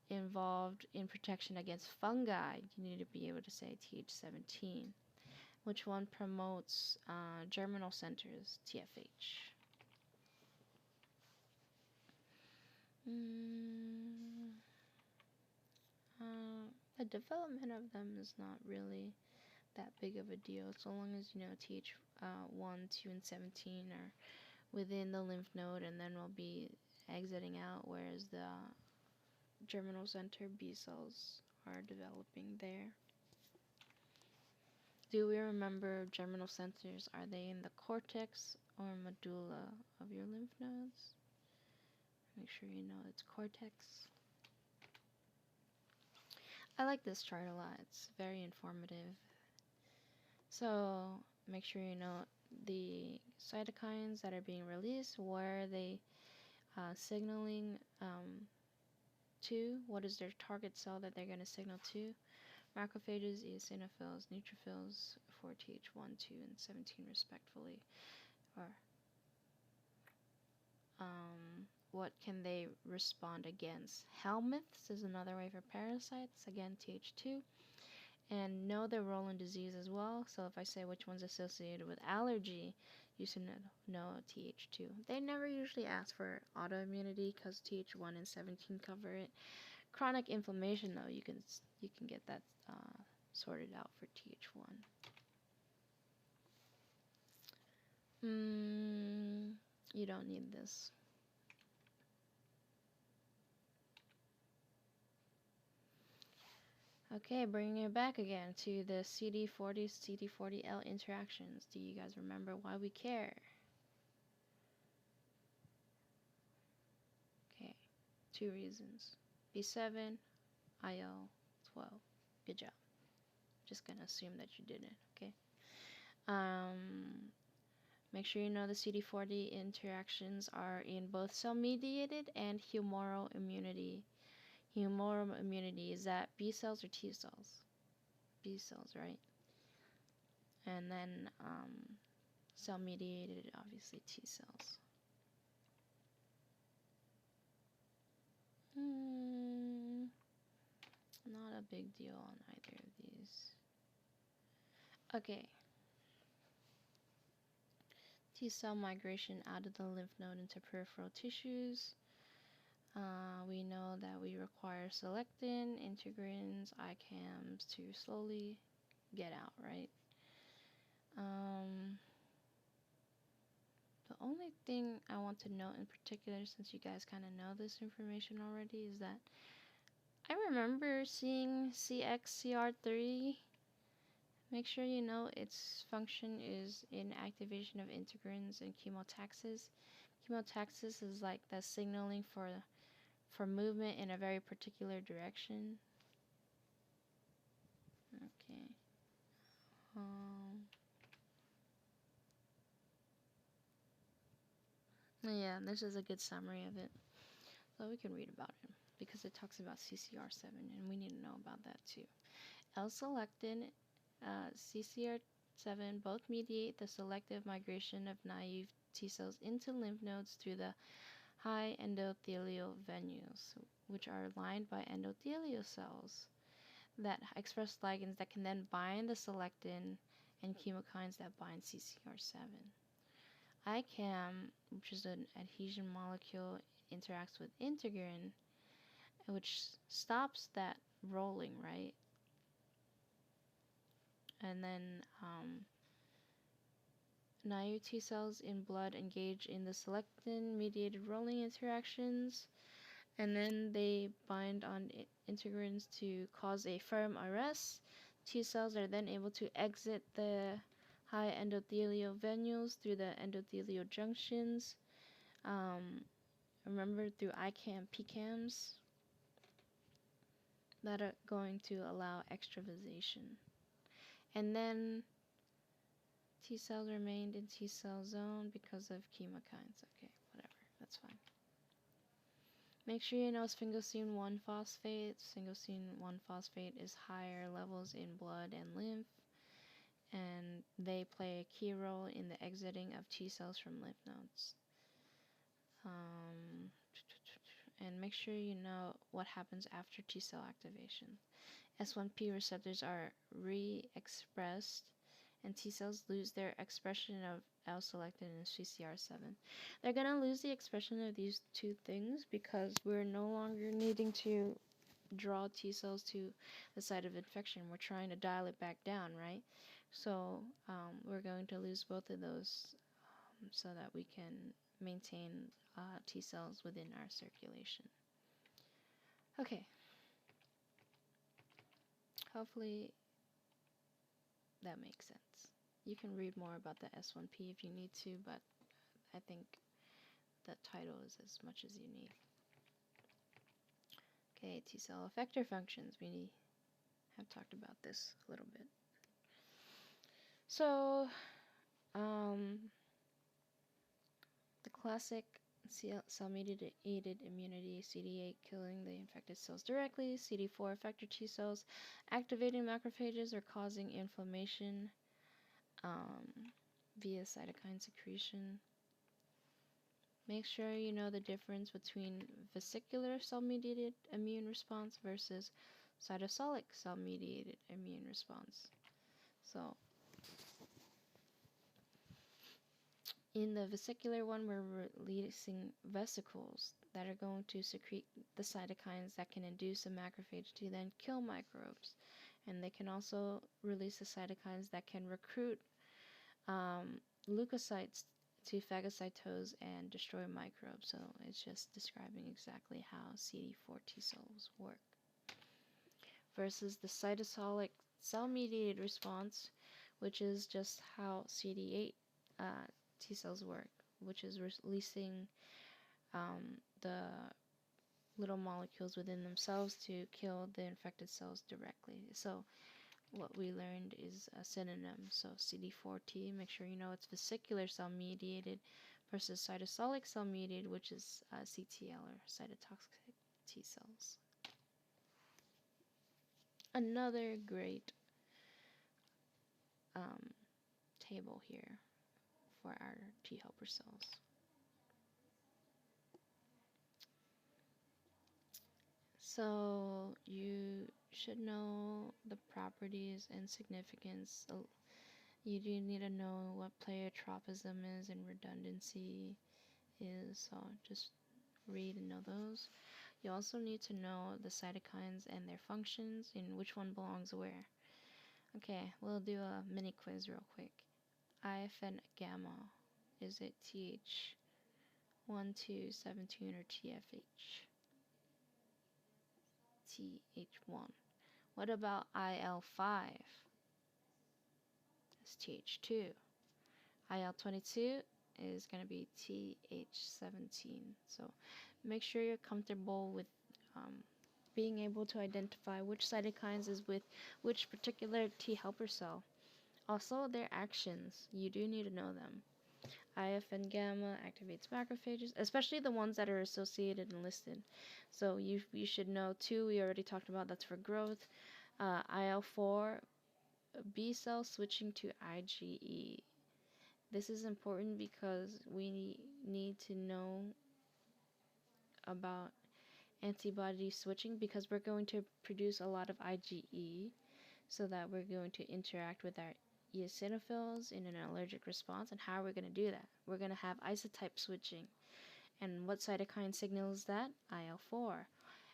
involved in protection against fungi? You need to be able to say Th17. Which one promotes germinal centers? TFH. The development of them is not really that big of a deal, so long as you know Th1, 2, and 17 are within the lymph node, and then we'll be exiting out, whereas the germinal center B cells are developing there. Do we remember germinal centers? Are they in the cortex or medulla of your lymph nodes? Make sure you know it's cortex. I like this chart a lot. It's very informative. So make sure you know the cytokines that are being released. Where are they signaling to? What is their target cell that they're going to signal to? Macrophages, eosinophils, neutrophils for Th1, 2, and 17 respectively. Or what can they respond against? Helminths is another way for parasites, again Th2. And know their role in disease as well. So if I say which one's associated with allergy, you should know Th2. They never usually ask for autoimmunity because Th1 and 17 cover it. Chronic inflammation, though, you can get that sorted out for Th1. You don't need this. Okay, bringing it back again to the CD40, CD40L interactions. Do you guys remember why we care? Okay, 2 reasons. B7, IL-12. Good job. Just gonna assume that you did it, okay? Um, Make sure you know the CD40 interactions are in both cell-mediated and humoral immunity. Humoral immunity, is that B cells or T cells? B cells, right? And then cell-mediated, obviously T cells. Not a big deal on either of these. Okay. T cell migration out of the lymph node into peripheral tissues. We know that we require selectin, integrins, ICAMs to slowly get out, right? The only thing I want to note in particular, since you guys kind of know this information already, is that I remember seeing CXCR3. Make sure you know its function is in activation of integrins and chemotaxis. Chemotaxis is like the signaling for movement in a very particular direction. Okay. Yeah, this is a good summary of it. So we can read about it because it talks about CCR7 and we need to know about that too. L-selectin, CCR7 both mediate the selective migration of naive T cells into lymph nodes through the high endothelial venules, which are lined by endothelial cells that express ligands that can then bind the selectin and chemokines that bind CCR7. ICAM, which is an adhesion molecule, interacts with integrin, which stops that rolling, right? And then naive T cells in blood engage in the selectin-mediated rolling interactions, and then they bind on integrins to cause a firm arrest. T cells are then able to exit the high endothelial venules through the endothelial junctions. Remember, through ICAM, PCAMs that are going to allow extravasation. And then T cells remained in T cell zone because of chemokines. Okay, whatever, that's fine. Make sure you know sphingosine 1 phosphate. Sphingosine 1 phosphate is higher levels in blood and lymph, and they play a key role in the exiting of T cells from lymph nodes. And make sure you know what happens after T cell activation. S1P receptors are re-expressed, and T cells lose their expression of L-selectin and CCR7. They're going to lose the expression of these two things because we're no longer needing to draw T cells to the site of infection. We're trying to dial it back down, right? So we're going to lose both of those so that we can maintain T cells within our circulation. Okay. Hopefully that makes sense. You can read more about the S1P if you need to, but I think that title is as much as you need. Okay, T cell effector functions. We have talked about this a little bit. So, the classic cell-mediated immunity, CD8 killing the infected cells directly, CD4 effector T cells activating macrophages or causing inflammation via cytokine secretion. Make sure you know the difference between vesicular cell-mediated immune response versus cytosolic cell-mediated immune response. So, in the vesicular one, we're releasing vesicles that are going to secrete the cytokines that can induce a macrophage to then kill microbes. And they can also release the cytokines that can recruit leukocytes to phagocytose and destroy microbes. So it's just describing exactly how CD4 T cells work. Versus the cytosolic cell-mediated response, which is just how CD8 T cells work, which is releasing the little molecules within themselves to kill the infected cells directly. So what we learned is a synonym. So CD4T, make sure you know it's vesicular cell mediated versus cytosolic cell mediated, which is CTL or cytotoxic T cells. Another great um, table here for our T helper cells. So you should know the properties and significance. You do need to know what pleiotropism is and redundancy is. So just read and know those. You also need to know the cytokines and their functions and which one belongs where. Okay, we'll do a mini quiz real quick. IFN gamma, is it TH1217 or TFH? TH1. What about IL5? It's TH2. IL22 is going to be TH17. So make sure you're comfortable with being able to identify which cytokines is with which particular T helper cell. Also, their actions, you do need to know them. IFN gamma activates macrophages, especially the ones that are associated and listed. So you should know 2, we already talked about, that's for growth. IL4, B cell switching to IgE. This is important because we need to know about antibody switching because we're going to produce a lot of IgE so that we're going to interact with our eosinophils in an allergic response. And how are we going to do that? We're going to have isotype switching. And what cytokine signals that? IL4.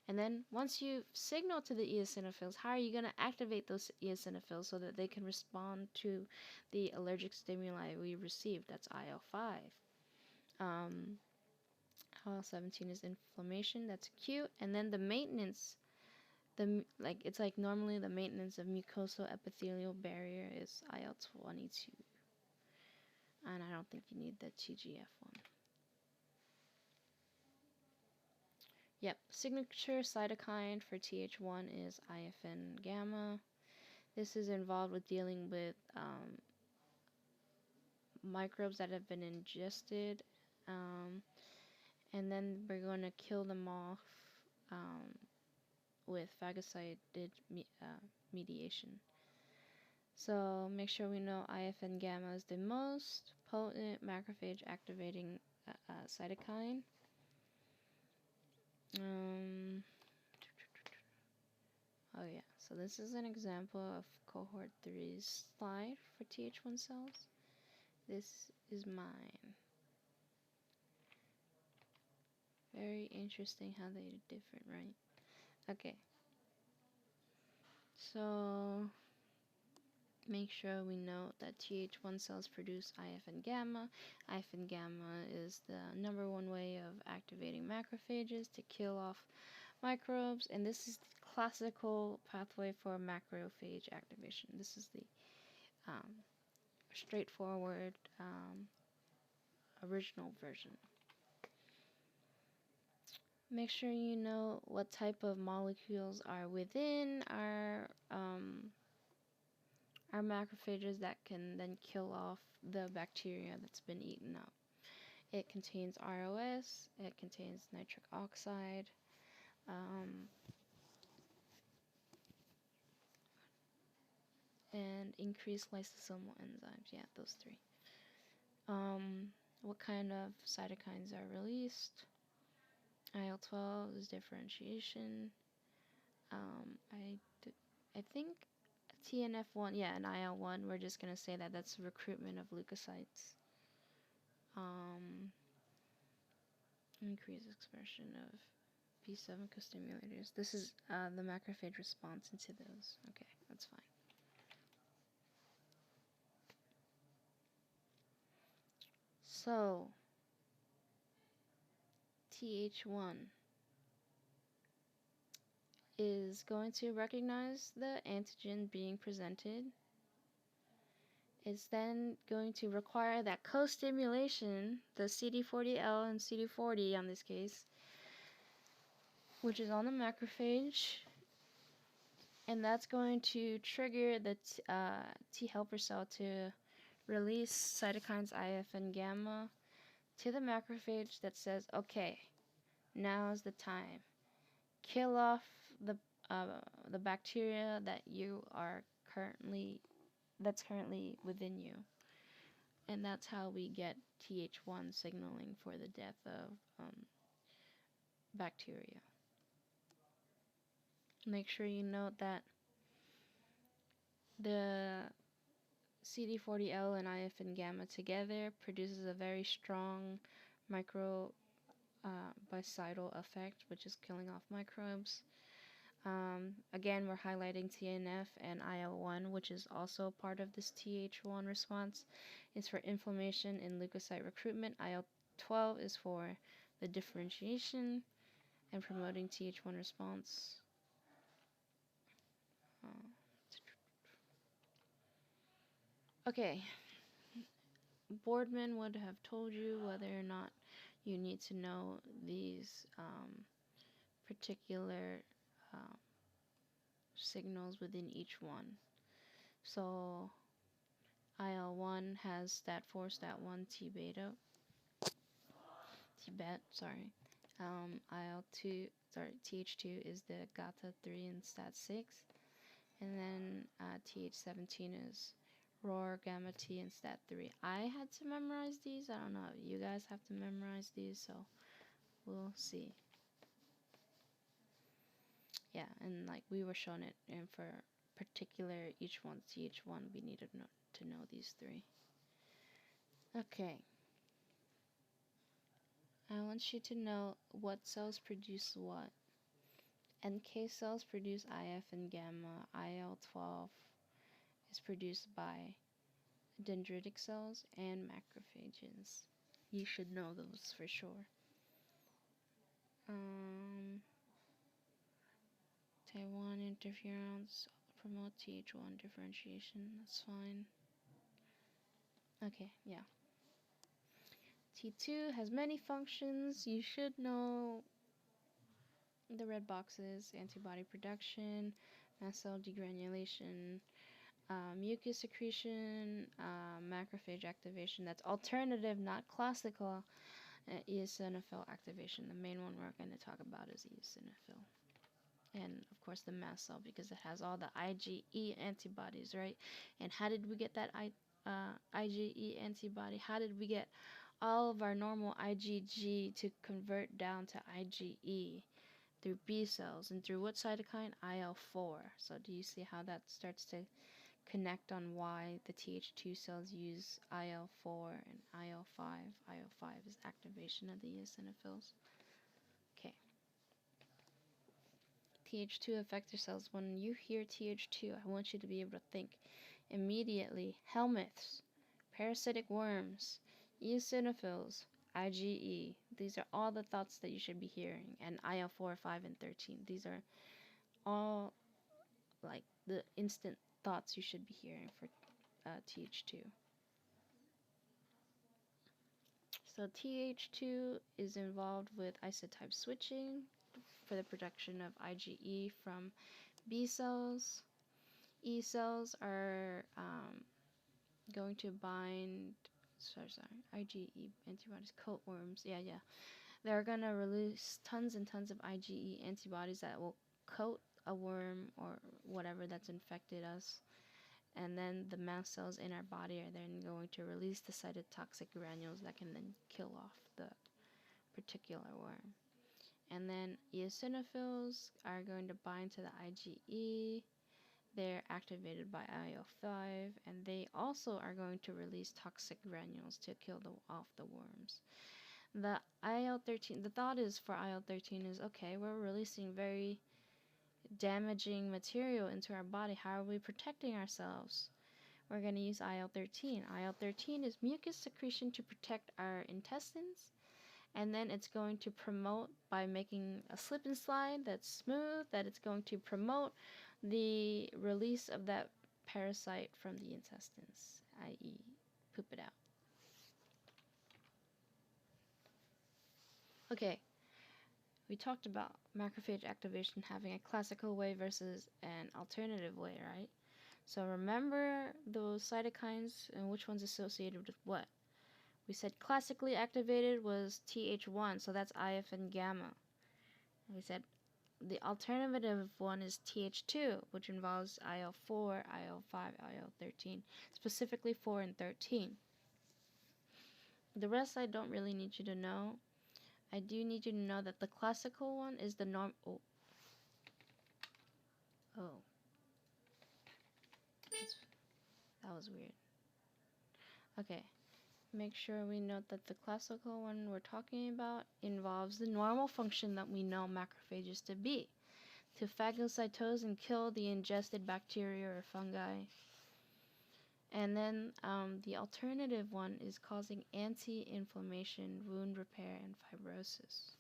And then once you signal to the eosinophils, how are you going to activate those eosinophils so that they can respond to the allergic stimuli we received? That's IL5. IL-17 is inflammation. That's acute. And then the maintenance, it's like normally the maintenance of mucosal epithelial barrier is IL-22. And I don't think you need the TGF-1. Yep, signature cytokine for Th1 is IFN gamma. This is involved with dealing with microbes that have been ingested, and then we're going to kill them off with phagocytic mediation. So make sure we know IFN gamma is the most potent macrophage activating cytokine. Oh yeah, so this is an example of cohort 3's slide for Th1 cells. This is mine. Very interesting how they are different, right? Okay. So make sure we note that Th1 cells produce IFN gamma. IFN gamma is the #1 way of activating macrophages to kill off microbes, and this is the classical pathway for macrophage activation. This is the straightforward original version. Make sure you know what type of molecules are within our macrophages that can then kill off the bacteria that's been eaten up. It contains ROS, it contains nitric oxide, and increased lysosomal enzymes. Yeah, those 3. What kind of cytokines are released? IL-12 is differentiation. I think TNF1, yeah, and IL-1, we're just going to say that that's recruitment of leukocytes. Increased expression of B7 co-stimulators. This is the macrophage response into those. Okay, that's fine. So, Th1 is going to recognize the antigen being presented. It's then going to require that co-stimulation, the CD40L and CD40 on this case, which is on the macrophage, and that's going to trigger the T helper cell to release cytokines IF and gamma to the macrophage that says, okay, now's the time. Kill off the uh, the bacteria that you are that's currently within you. And that's how we get Th1 signaling for the death of bacteria. Make sure you note that the CD40L and IF and gamma together produces a very strong micro bicidal effect, which is killing off microbes. Again, we're highlighting TNF and IL-1, which is also part of this Th1 response. It's for inflammation and leukocyte recruitment. IL-12 is for the differentiation and promoting Th1 response. Okay, Boardman would have told you whether or not you need to know these particular signals within each one. So IL-1 has STAT4, STAT1, T-bet, sorry. IL-2, sorry, Th2 is the GATA3 and STAT6. And then Th17 is ROR, gamma T, and STAT3. I had to memorize these. I don't know. You guys have to memorize these, so we'll see. Yeah, and like we were shown it, and for particular each one, Th1, we needed to know these three. Okay. I want you to know what cells produce what. NK cells produce IF and gamma. IL-12 is produced by dendritic cells and macrophages. You should know those for sure. Taiwan interferons promote Th1 differentiation. That's fine. Okay, yeah. T2 has many functions. You should know the red boxes: antibody production, mast cell degranulation, mucus secretion, macrophage activation. That's alternative, not classical. Eosinophil activation. The main one we're going to talk about is eosinophil. And of course the mast cell, because it has all the IgE antibodies, right? And how did we get that IgE antibody? How did we get all of our normal IgG to convert down to IgE? Through B cells. And through what cytokine? IL-4. So do you see how that starts to connect on why the Th2 cells use IL-4 and IL-5? IL-5 is activation of the eosinophils. Okay. Th2 effector cells. When you hear Th2, I want you to be able to think immediately helminths, parasitic worms, eosinophils, IgE. These are all the thoughts that you should be hearing. And IL-4, 5, and 13. These are all like the instant thoughts you should be hearing for Th2. So Th2 is involved with isotype switching for the production of IgE from B cells. E cells are going to bind, sorry, IgE antibodies, coat worms. Yeah. They're going to release tons and tons of IgE antibodies that will coat a worm or whatever that's infected us. And then the mast cells in our body are then going to release the cytotoxic granules that can then kill off the particular worm. And then eosinophils are going to bind to the IgE. They're activated by IL-5, and they also are going to release toxic granules to kill off the worms. The IL-13, the thought is for IL-13 is, okay, we're releasing very damaging material into our body. How are we protecting ourselves? We're going to use IL-13. IL-13 is mucus secretion to protect our intestines, and then it's going to promote, by making a slip and slide that's smooth, that it's going to promote the release of that parasite from the intestines, i.e. poop it out. Okay, we talked about macrophage activation having a classical way versus an alternative way, right? So remember those cytokines and which one's associated with what? We said classically activated was Th1, so that's IFN gamma. We said the alternative one is Th2, which involves IL-4, IL-5, IL-13, specifically 4 and 13. The rest I don't really need you to know. I do need you to know that the classical one is the norm. Oh, that was weird. Okay, make sure we note that the classical one we're talking about involves the normal function that we know macrophages to be, to phagocytose and kill the ingested bacteria or fungi. And then the alternative one is causing anti-inflammation, wound repair, and fibrosis.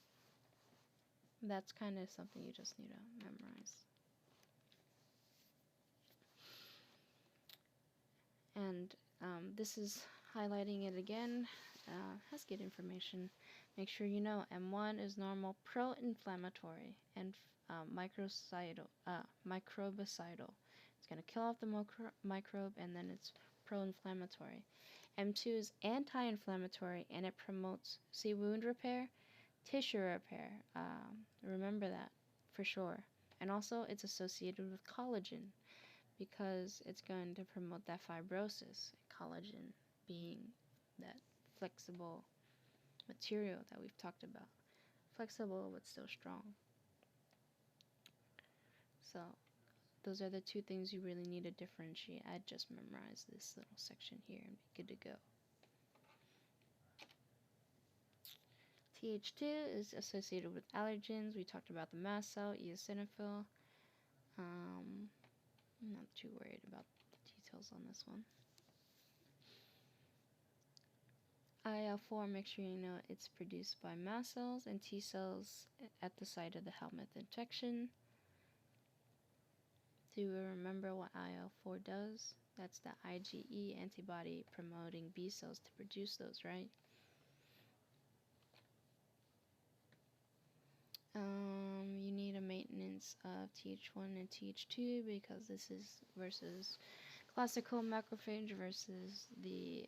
That's kind of something you just need to memorize. And this is highlighting it again. Has good information. Make sure you know M1 is normal pro-inflammatory and microbicidal. It's going to kill off the microbe, and then it's pro-inflammatory. M2 is anti-inflammatory, and it promotes, see, wound repair, tissue repair. Remember that for sure. And also, it's associated with collagen, because it's going to promote that fibrosis, collagen being that flexible material that we've talked about. Flexible but still strong. So those are the two things you really need to differentiate. I just memorized this little section here and be good to go. Th2 is associated with allergens. We talked about the mast cell, eosinophil. I'm not too worried about the details on this one. IL-4, make sure you know it's produced by mast cells and T cells at the site of the helminth infection. Do you remember what IL-4 does? That's the IgE antibody promoting B cells to produce those, right? You need a maintenance of Th1 and Th2 because this is versus classical macrophage versus the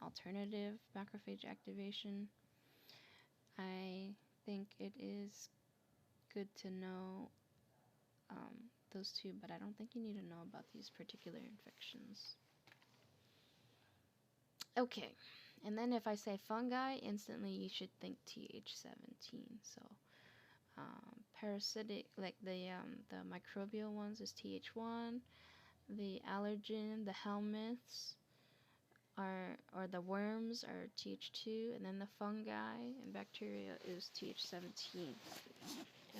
alternative macrophage activation. I think it is good to know those two, but I don't think you need to know about these particular infections. Okay, and then if I say fungi, instantly you should think Th17. So parasitic, like the microbial ones, is Th1. The allergen, the helminths, or the worms are Th2, and then the fungi and bacteria is Th17.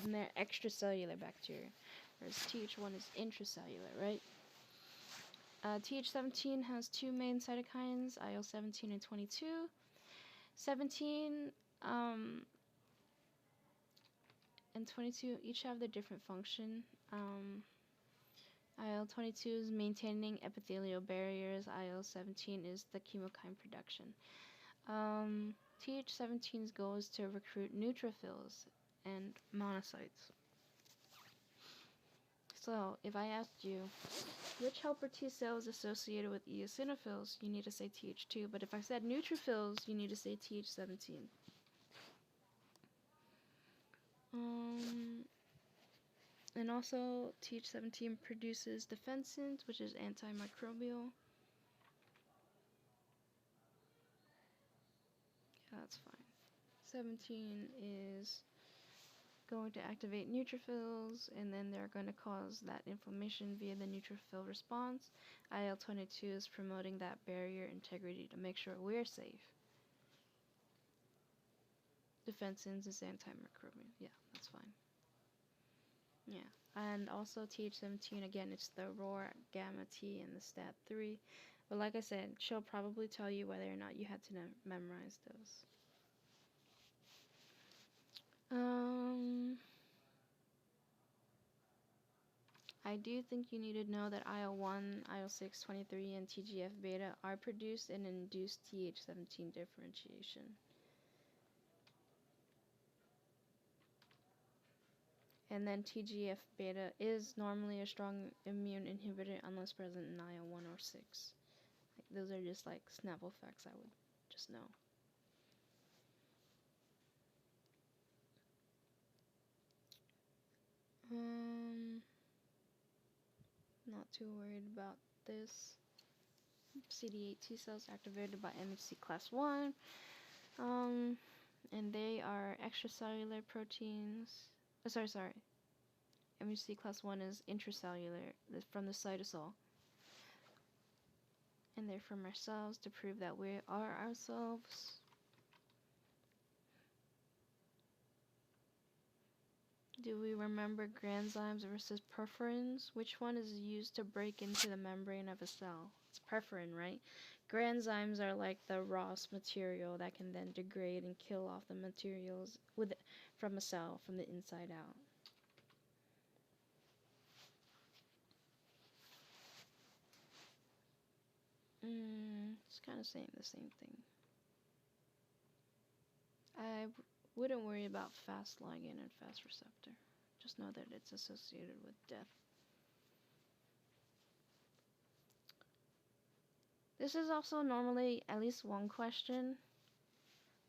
And they're extracellular bacteria, whereas Th1 is intracellular, right? Th17 has two main cytokines, IL-17 and 22. 17 and 22 each have their different function. IL-22 is maintaining epithelial barriers. IL-17 is the chemokine production. Th17's goal is to recruit neutrophils and monocytes. So, if I asked you, which helper T cell is associated with eosinophils, you need to say Th2. But if I said neutrophils, you need to say Th17. And also, Th17 produces defensins, which is antimicrobial. Yeah, that's fine. 17 is going to activate neutrophils, and then they're going to cause that inflammation via the neutrophil response. IL-22 is promoting that barrier integrity to make sure we're safe. Defensins is antimicrobial. Yeah, that's fine. Yeah, and also Th17, again, it's the ROR, gamma T, and the STAT3. But like I said, she'll probably tell you whether or not you had to memorize those. I do think you need to know that IL-1, IL-6, 23, and TGF-beta are produced and induce Th17 differentiation. And then TGF beta is normally a strong immune inhibitor unless present in IL-1 or 6. Like, those are just like Snapple facts I would just know. Not too worried about this. CD8 T cells activated by MHC class 1. And they are extracellular proteins. Sorry. MHC class 1 is intracellular, from the cytosol. And they're from ourselves to prove that we are ourselves. Do we remember granzymes versus perforins? Which one is used to break into the membrane of a cell? It's perforin, right? Granzymes are like the raw material that can then degrade and kill off the materials from a cell from the inside out. It's kind of saying the same thing. I wouldn't worry about fast ligand and fast receptor. Just know that it's associated with death. This is also normally at least one question.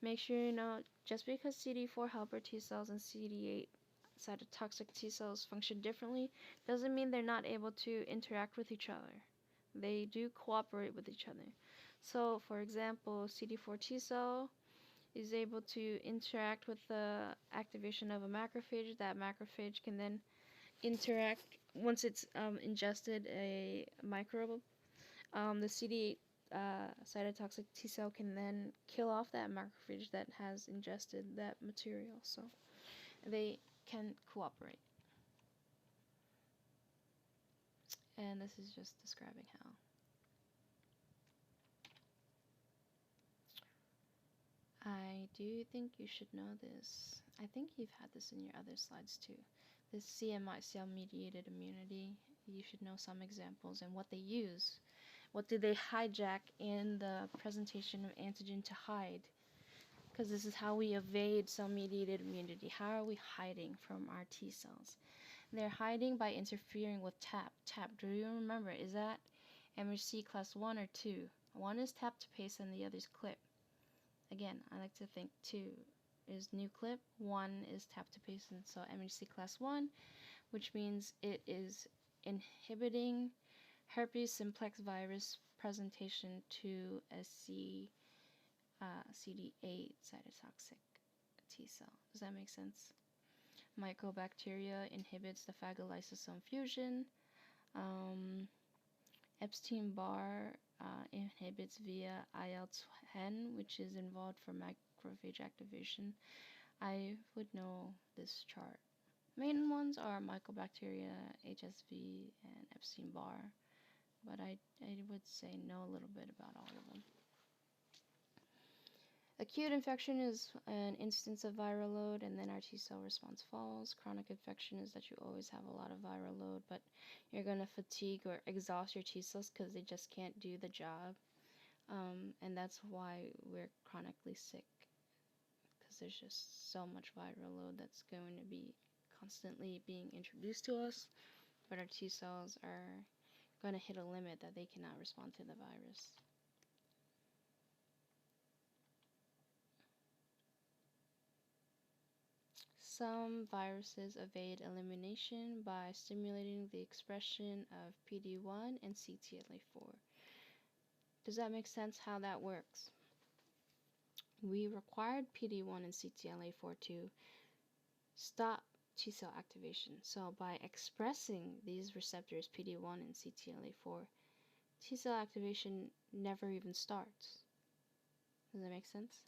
Make sure you know, just because CD4 helper T cells and CD8 cytotoxic T cells function differently doesn't mean they're not able to interact with each other. They do cooperate with each other. So, for example, CD4 T cell is able to interact with the activation of a macrophage. That macrophage can then interact once it's ingested a microbe. The CD8 cytotoxic T cell can then kill off that macrophage that has ingested that material. So they can cooperate. And this is just describing how. I do think you should know this. I think you've had this in your other slides too. This CMI, cell-mediated immunity. You should know some examples and what they use. What do they hijack in the presentation of antigen to hide? Because this is how we evade cell-mediated immunity. How are we hiding from our T cells? They're hiding by interfering with TAP. TAP, do you remember? Is that MHC class 1 or 2? One is tap to paste and the other is clip. Again, I like to think 2 is new clip, 1 is tap to paste, and so MHC class 1, which means it is inhibiting herpes simplex virus presentation to a CD8 cytotoxic T cell. Does that make sense? Mycobacteria inhibits the phagolysosome fusion. Epstein-Barr inhibits via IL-10, which is involved for macrophage activation. I would know this chart. Main ones are Mycobacteria, HSV, and Epstein-Barr, but I would say know a little bit about all of them. Acute infection is an instance of viral load, and then our T cell response falls. Chronic infection is that you always have a lot of viral load, but you're going to fatigue or exhaust your T cells because they just can't do the job. And that's why we're chronically sick, because there's just so much viral load that's going to be constantly being introduced to us, but our T cells are going to hit a limit that they cannot respond to the virus. Some viruses evade elimination by stimulating the expression of PD-1 and CTLA-4. Does that make sense how that works? We required PD-1 and CTLA-4 to stop T cell activation. So by expressing these receptors PD-1 and CTLA-4, T cell activation never even starts. Does that make sense?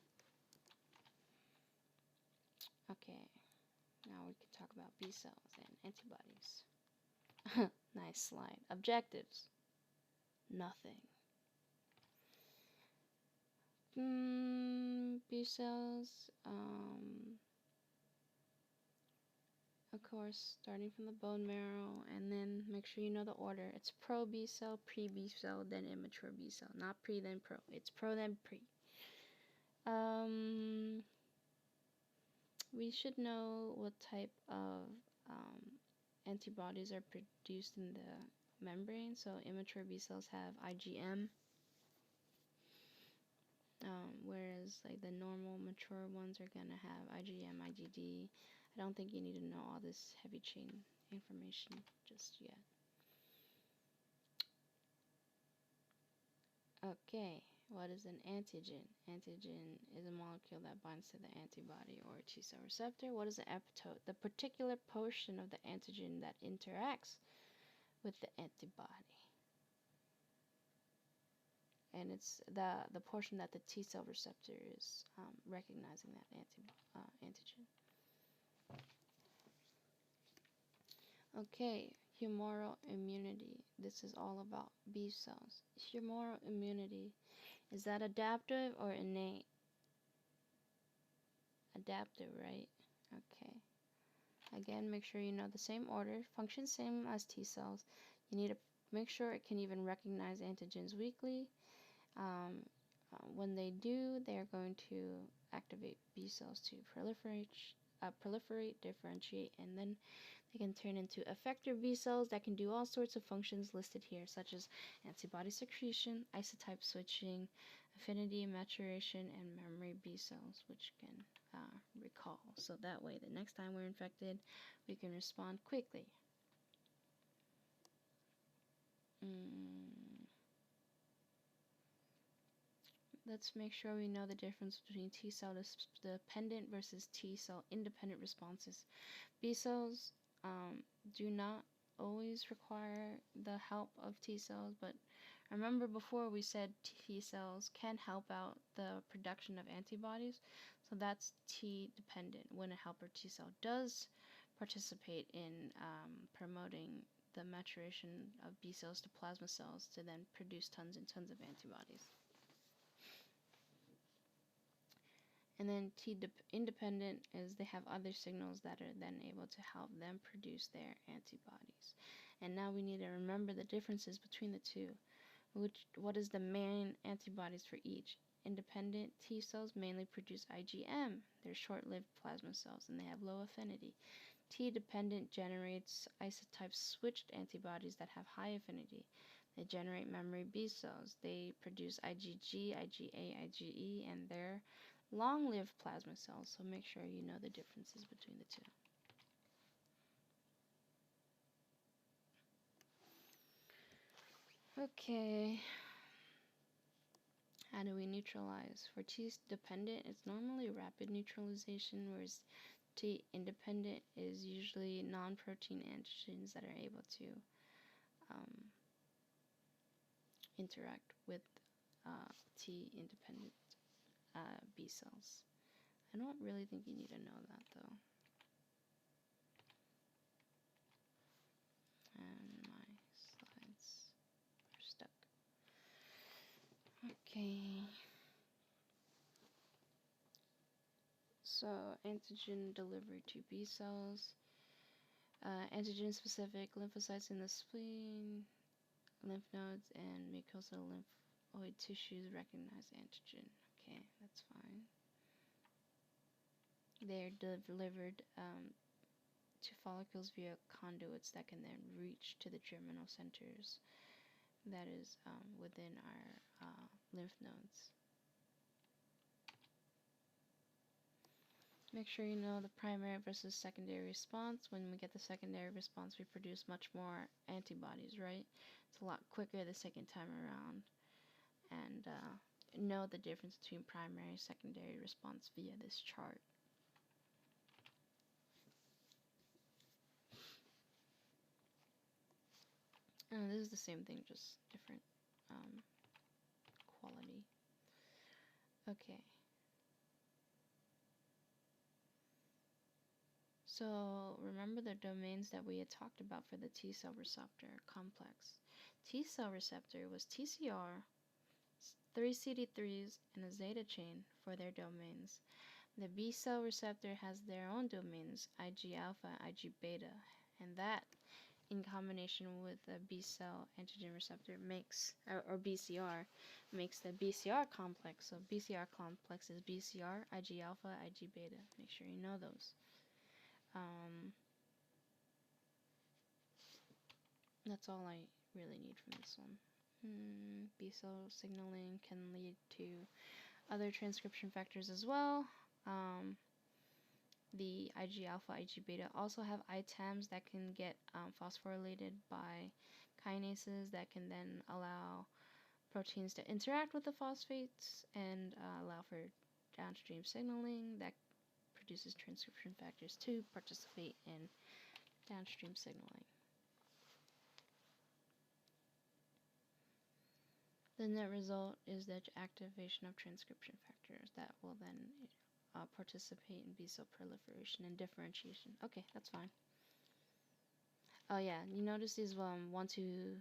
Okay. Now we can talk about B cells and antibodies. Nice slide. Objectives. Nothing. B cells, of course, starting from the bone marrow, and then make sure you know the order. It's pro B cell, pre B cell, then immature B cell. Not pre, then pro. It's pro, then pre. We should know what type of antibodies are produced in the membrane. So immature B cells have IgM, whereas like the normal mature ones are gonna have IgM, IgD. I don't think you need to know all this heavy chain information just yet. Okay, what is an antigen? Antigen is a molecule that binds to the antibody or T cell receptor. What is an epitope? The particular portion of the antigen that interacts with the antibody. And it's the portion that the T cell receptor is recognizing that antigen. Okay, humoral immunity. This is all about B cells. Humoral immunity, is that adaptive or innate? Adaptive, right? Okay. Again, make sure you know the same order. Functions same as T cells. You need to make sure it can even recognize antigens weakly. When they do, they are going to activate B cells to proliferate, differentiate, and then they can turn into effector B cells that can do all sorts of functions listed here, such as antibody secretion, isotype switching, affinity maturation, and memory B cells, which can recall. So that way, the next time we're infected, we can respond quickly. Let's make sure we know the difference between T cell dependent versus T cell independent responses. B cells do not always require the help of T cells, but remember before we said T cells can help out the production of antibodies, so that's T dependent when a helper T cell does participate in promoting the maturation of B cells to plasma cells to then produce tons and tons of antibodies. And then independent is they have other signals that are then able to help them produce their antibodies. And now we need to remember the differences between the two. What is the main antibodies for each? Independent T cells mainly produce IgM. They're short-lived plasma cells and they have low affinity. T-dependent generates isotype switched antibodies that have high affinity. They generate memory B cells. They produce IgG, IgA, IgE, and they're long-lived plasma cells, so make sure you know the differences between the two. Okay, how do we neutralize? For T-dependent, it's normally rapid neutralization, whereas T-independent is usually non-protein antigens that are able to interact with T-independent B cells. I don't really think you need to know that though. And my slides are stuck. Okay. So antigen delivery to B cells. Antigen specific lymphocytes in the spleen, lymph nodes, and mucosal lymphoid tissues recognize antigen. Okay, that's fine. They're delivered to follicles via conduits that can then reach to the germinal centers that is within our lymph nodes. Make sure you know the primary versus secondary response. When we get the secondary response, we produce much more antibodies, right? It's a lot quicker the second time around. And know the difference between primary and secondary response via this chart. This is the same thing, just different quality. Okay. So remember the domains that we had talked about for the T cell receptor complex. T cell receptor was TCR, 3 CD3s, and a zeta chain for their domains. The B cell receptor has their own domains, Ig alpha, Ig beta, and that in combination with the B cell antigen receptor makes, or BCR, makes the BCR complex. So BCR complex is BCR, Ig alpha, Ig beta. Make sure you know those. That's all I really need from this one. B cell signaling can lead to other transcription factors as well. The Ig alpha, Ig beta also have ITAMs that can get phosphorylated by kinases that can then allow proteins to interact with the phosphates and allow for downstream signaling that produces transcription factors to participate in downstream signaling. The net result is the activation of transcription factors that will then participate in B cell proliferation and differentiation. Okay, that's fine. Oh yeah, you notice these 1, 2,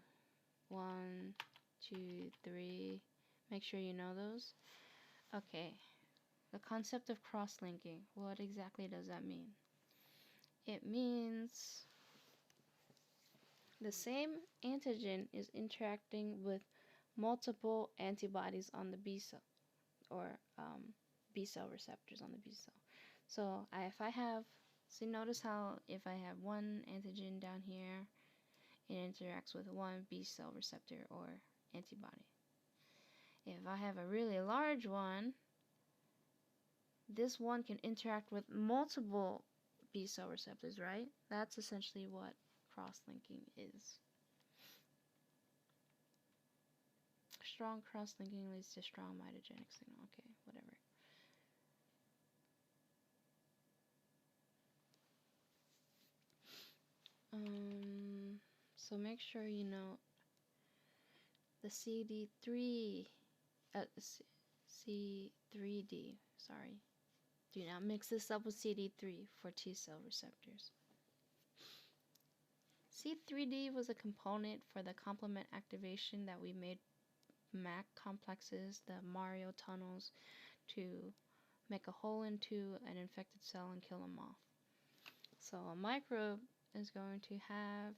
1, 2, 3. Make sure you know those. Okay, the concept of cross-linking. What exactly does that mean? It means the same antigen is interacting with multiple antibodies on the B cell, or B cell receptors on the B cell. So if I have, see, notice how if I have one antigen down here, it interacts with one B cell receptor or antibody. If I have a really large one, this one can interact with multiple B cell receptors, right? That's essentially what cross-linking is. Strong cross-linking leads to strong mitogenic signal. Okay, whatever. So make sure you know the CD3, C3D, sorry. Do not mix this up with CD3 for T cell receptors. C3D was a component for the complement activation that we made MAC complexes, the Mario tunnels, to make a hole into an infected cell and kill them off. So a microbe is going to have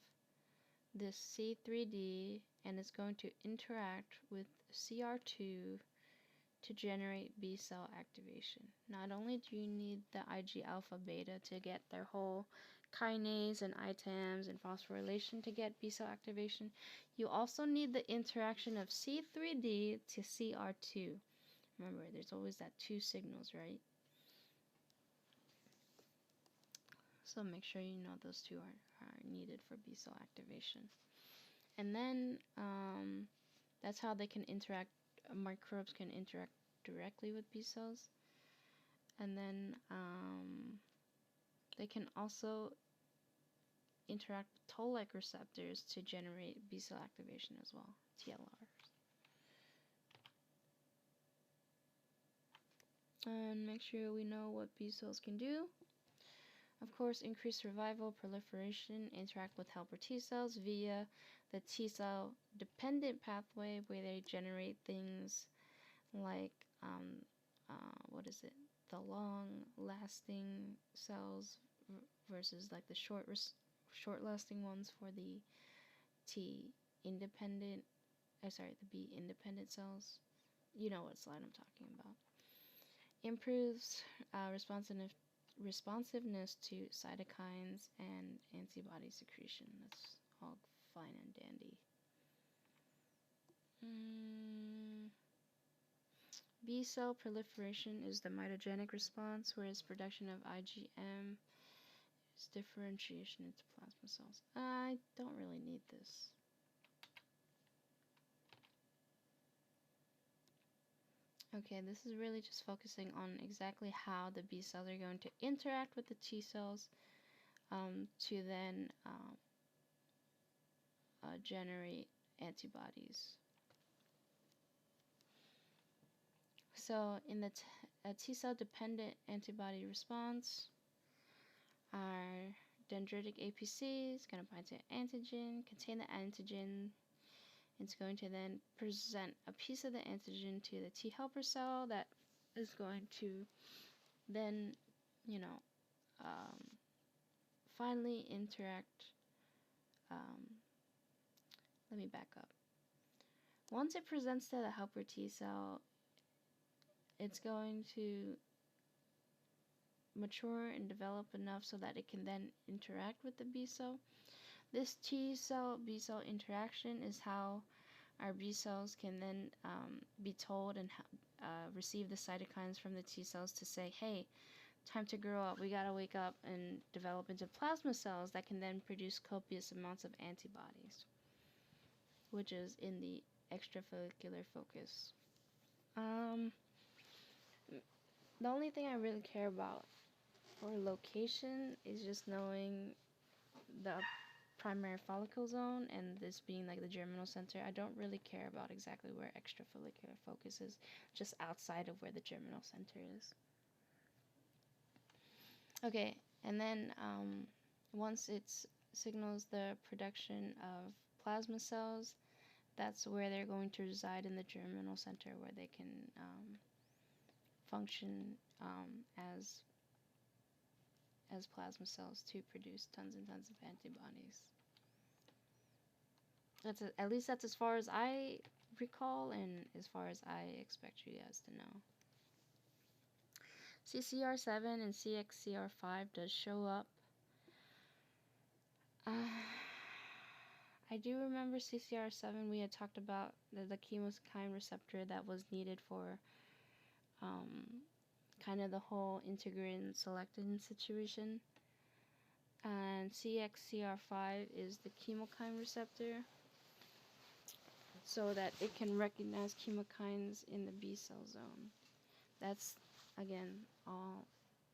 this C3D and it's going to interact with CR2 to generate B cell activation. Not only do you need the Ig alpha beta to get their whole kinase and ITAMs and phosphorylation to get B cell activation, you also need the interaction of C3D to CR2. Remember, there's always that 2 signals, right? So make sure you know those 2 are needed for B cell activation. And then that's how they can interact. Microbes can interact directly with B cells. And then they can also interact with toll-like receptors to generate B cell activation as well, TLRs. And make sure we know what B cells can do. Of course, increase survival, proliferation, interact with helper T cells via the T cell dependent pathway where they generate things like, the long-lasting cells versus like the short-lasting ones for the T independent, the B independent cells. You know what slide I'm talking about. Improves responsiveness to cytokines and antibody secretion. That's all fine and dandy. B cell proliferation is the mitogenic response, whereas production of IgM is differentiation into plasma cells. I don't really need this. Okay, this is really just focusing on exactly how the B cells are going to interact with the T cells to then generate antibodies. So in the T cell dependent antibody response, our dendritic APC is going to bind to antigen, contain the antigen. It's going to then present a piece of the antigen to the T helper cell that is going to then, finally interact. Let me back up. Once it presents to the helper T cell, it's going to mature and develop enough so that it can then interact with the B cell. This T cell B cell interaction is how our B cells can then be told and receive the cytokines from the T cells to say, hey, time to grow up. We gotta wake up and develop into plasma cells that can then produce copious amounts of antibodies, which is in the extrafollicular focus. The only thing I really care about for location is just knowing the primary follicle zone and this being like the germinal center. I don't really care about exactly where extrafollicular focus is, just outside of where the germinal center is. Okay, and then once it signals the production of plasma cells, that's where they're going to reside in the germinal center, where they can function as plasma cells to produce tons and tons of antibodies. At least that's as far as I recall and as far as I expect you guys to know. CCR7 and CXCR5 does show up. I do remember CCR7, we had talked about the chemokine receptor that was needed for kind of the whole integrin selectin situation. And CXCR5 is the chemokine receptor, so that it can recognize chemokines in the B cell zone. That's, again, all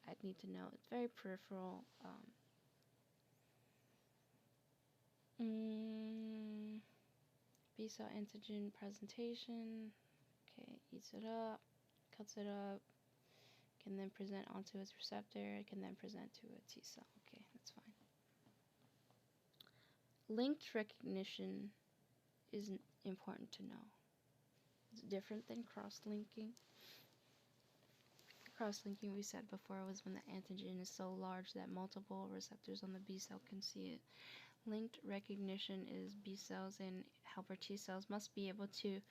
I'd need to know. It's very peripheral. B cell antigen presentation. Okay, eats it up, cuts it up, can then present onto its receptor, it can then present to a T cell. Okay, that's fine. Linked recognition is important to know. It's different than cross-linking. Cross-linking, we said before, was when the antigen is so large that multiple receptors on the B cell can see it. Linked recognition is B cells and helper T cells must be able to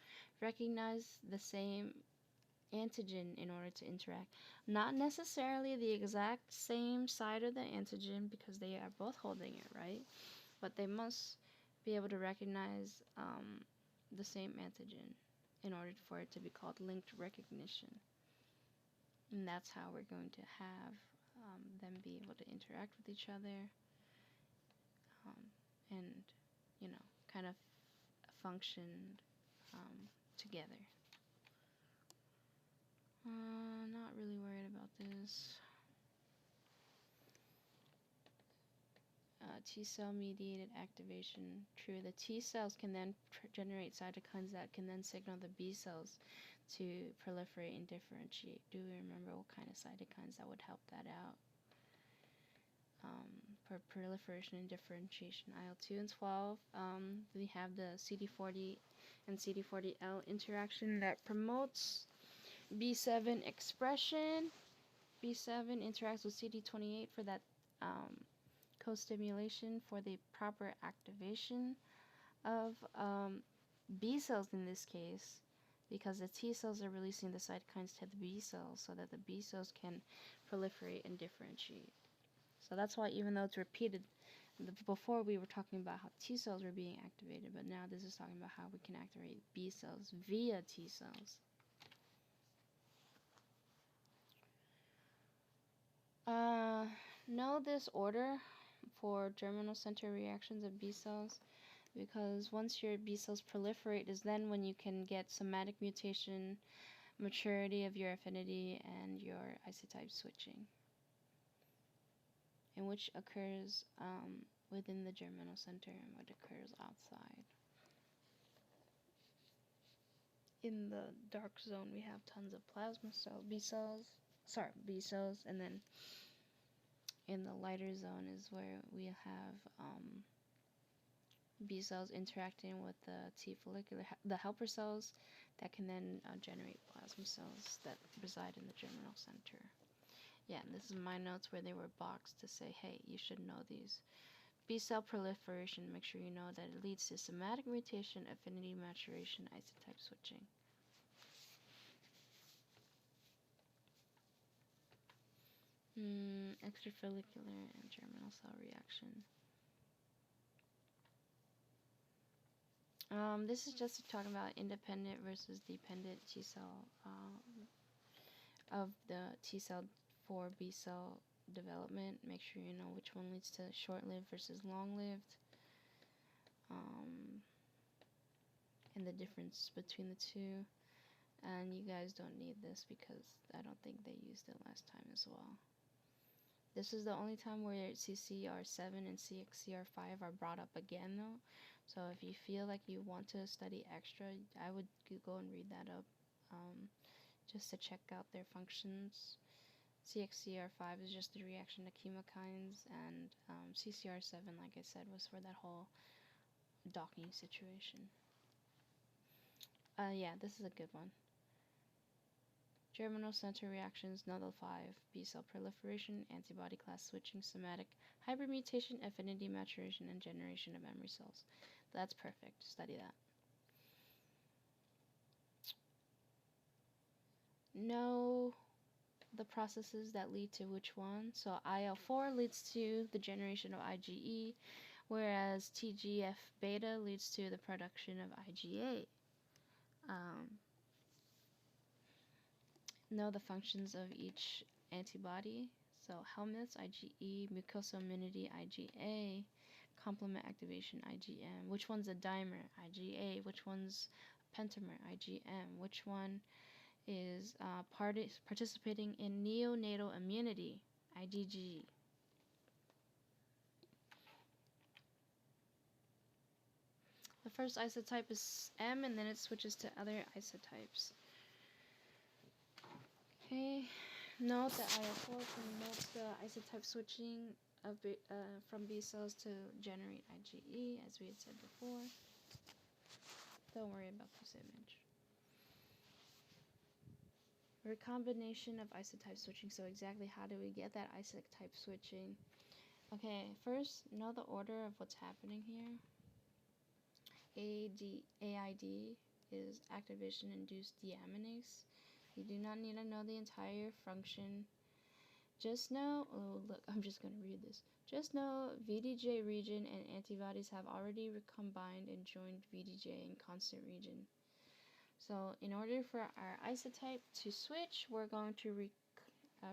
recognize the same antigen in order to interact. Not necessarily the exact same side of the antigen, because they are both holding it, right? But they must be able to recognize the same antigen in order for it to be called linked recognition. And that's how we're going to have them be able to interact with each other and, you know, kind of function together. Not really worried about this. T cell mediated activation. True, the T cells can then generate cytokines that can then signal the B cells to proliferate and differentiate. Do we remember what kind of cytokines that would help that out? For proliferation and differentiation, IL-2 and 12. We have the CD40 and CD40L interaction that promotes B7 expression. B7 interacts with CD28 for that co-stimulation for the proper activation of B cells in this case, because the T cells are releasing the cytokines to the B cells so that the B cells can proliferate and differentiate. So that's why, even though it's repeated, before we were talking about how T cells were being activated, but now this is talking about how we can activate B cells via T cells. Know this order for germinal center reactions of B cells, because once your B cells proliferate is then when you can get somatic mutation, maturity of your affinity, and your isotype switching, and which occurs within the germinal center and what occurs outside. In the dark zone, we have tons of plasma cells, B cells, and then in the lighter zone is where we have B cells interacting with the T follicular, the helper cells that can then generate plasma cells that reside in the germinal center. Yeah, and this is my notes where they were boxed to say, hey, you should know these. B cell proliferation, make sure you know that it leads to somatic mutation, affinity maturation, isotype switching. Extrafollicular and germinal cell reaction. This is just talking about independent versus dependent T cell of the T cell for B cell development. Make sure you know which one leads to short-lived versus long-lived, um, and the difference between the two. And you guys don't need this because I don't think they used it last time as well. This is the only time where CCR7 and CXCR5 are brought up again, though. So if you feel like you want to study extra, I would go and read that up, just to check out their functions. CXCR5 is just the reaction to chemokines, and CCR7, like I said, was for that whole docking situation. Yeah, this is a good one. Germinal center reactions nullify B cell proliferation, antibody class switching, somatic hypermutation, affinity maturation, and generation of memory cells. That's perfect. Study that. Know the processes that lead to which one. So IL-4 leads to the generation of IgE, whereas TGF beta leads to the production of IgA. Know the functions of each antibody. So helminths, IgE, mucosal immunity, IgA, complement activation, IgM. Which one's a dimer, IgA? Which one's a pentamer, IgM? Which one is participating in neonatal immunity, IgG? The first isotype is M, and then it switches to other isotypes. Okay, note that IL-4 promotes the isotype switching of from B cells to generate IgE, as we had said before. Don't worry about this image. Recombination of isotype switching. So exactly how do we get that isotype switching? Okay, first, know the order of what's happening here. AID is activation-induced deaminase. You do not need to know the entire function. Just know, oh look, I'm just going to read this. Just know VDJ region and antibodies have already recombined and joined VDJ in constant region. So in order for our isotype to switch, we're going to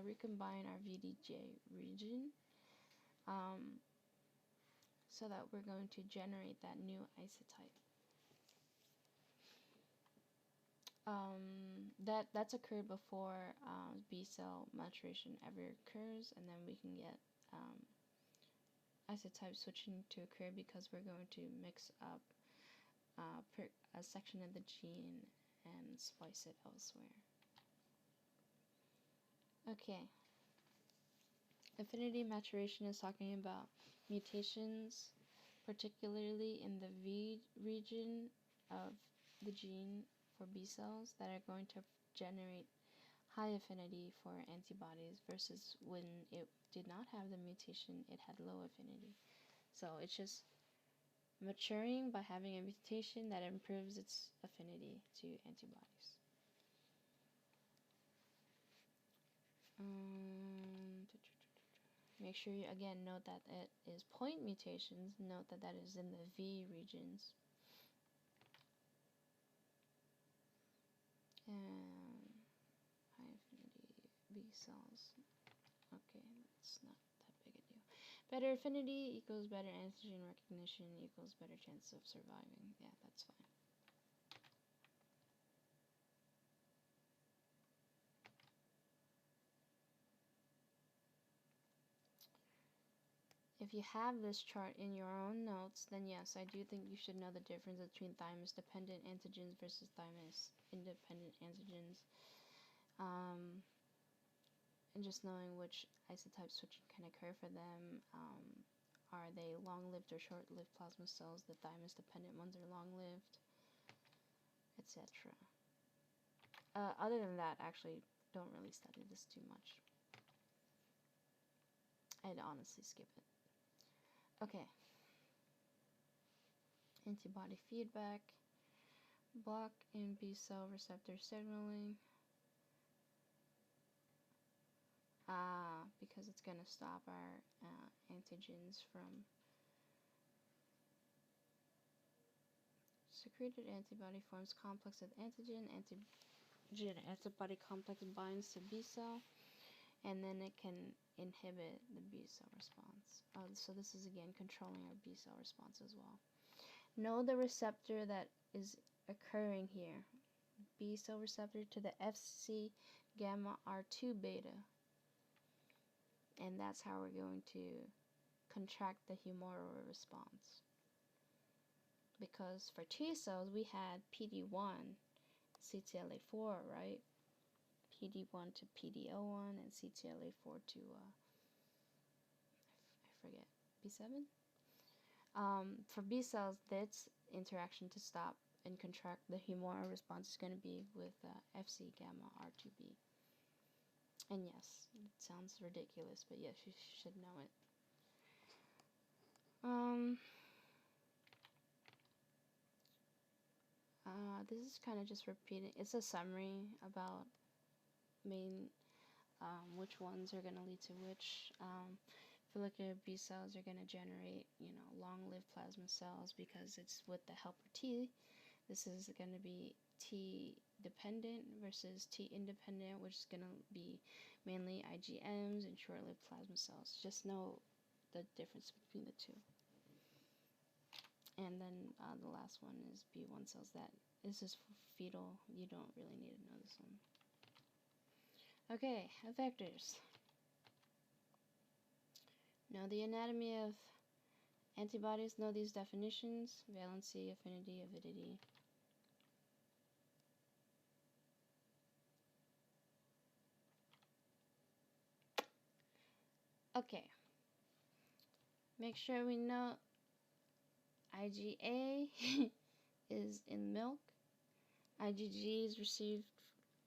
recombine our VDJ region, so that we're going to generate that new isotype. That's occurred before B cell maturation ever occurs, and then we can get isotype switching to occur because we're going to mix up a section of the gene and splice it elsewhere. Okay. Affinity maturation is talking about mutations, particularly in the V region of the gene for B cells, that are going to generate high affinity for antibodies versus when it did not have the mutation, it had low affinity. So it's just maturing by having a mutation that improves its affinity to antibodies. Make sure you again note that it is point mutations. Note that that is in the V regions. And high affinity B cells. Okay, that's not that big a deal. Better affinity equals better antigen recognition equals better chance of surviving. Yeah, that's fine. If you have this chart in your own notes, then yes, I do think you should know the difference between thymus-dependent antigens versus thymus-independent antigens. And just knowing which isotype switching can occur for them. Are they long-lived or short-lived plasma cells? The thymus-dependent ones are long-lived, etc. Other than that, actually, don't really study this too much. I'd honestly skip it. Okay. Antibody feedback. Block in B cell receptor signaling. Because it's going to stop our antigens from secreted antibody forms complex with antigen. Antigen antibody complex binds to B cell, and then it can inhibit the B cell response. So this is again controlling our B cell response as well. Know the receptor that is occurring here. B cell receptor to the Fc gamma R2 beta. And that's how we're going to contract the humoral response. Because for T cells, we had PD1, CTLA4, right? PD1 to PD-L1 and CTLA4 to, I forget, B7? For B cells, this interaction to stop and contract the humoral response is going to be with Fc gamma R2b. And yes, it sounds ridiculous, but yes, you should know it. This is kind of just repeating. It's a summary about which ones are going to lead to which. If you look at B cells, are going to generate, long-lived plasma cells because it's with the helper T. This is going to be T dependent versus T independent, which is going to be mainly IgMs and short-lived plasma cells. Just know the difference between the two. And then the last one is B1 cells. That is just for fetal. You don't really need to know this one. Okay, effectors. Know the anatomy of antibodies. Know these definitions: valency, affinity, avidity. Okay. Make sure we know IgA is in milk. IgG is received,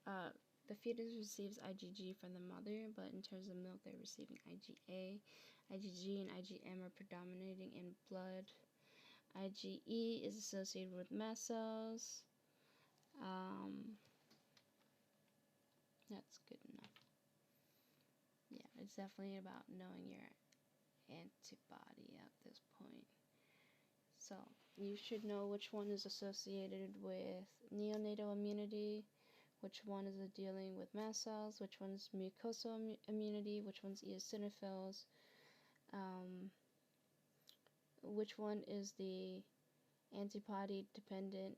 the fetus receives IgG from the mother, but in terms of milk, they're receiving IgA. IgG and IgM are predominating in blood. IgE is associated with mast cells. That's good enough. Yeah, it's definitely about knowing your antibody at this point. So you should know which one is associated with neonatal immunity, which one is dealing with mast cells, which one's mucosal immunity, which one's eosinophils, which one is the antibody-dependent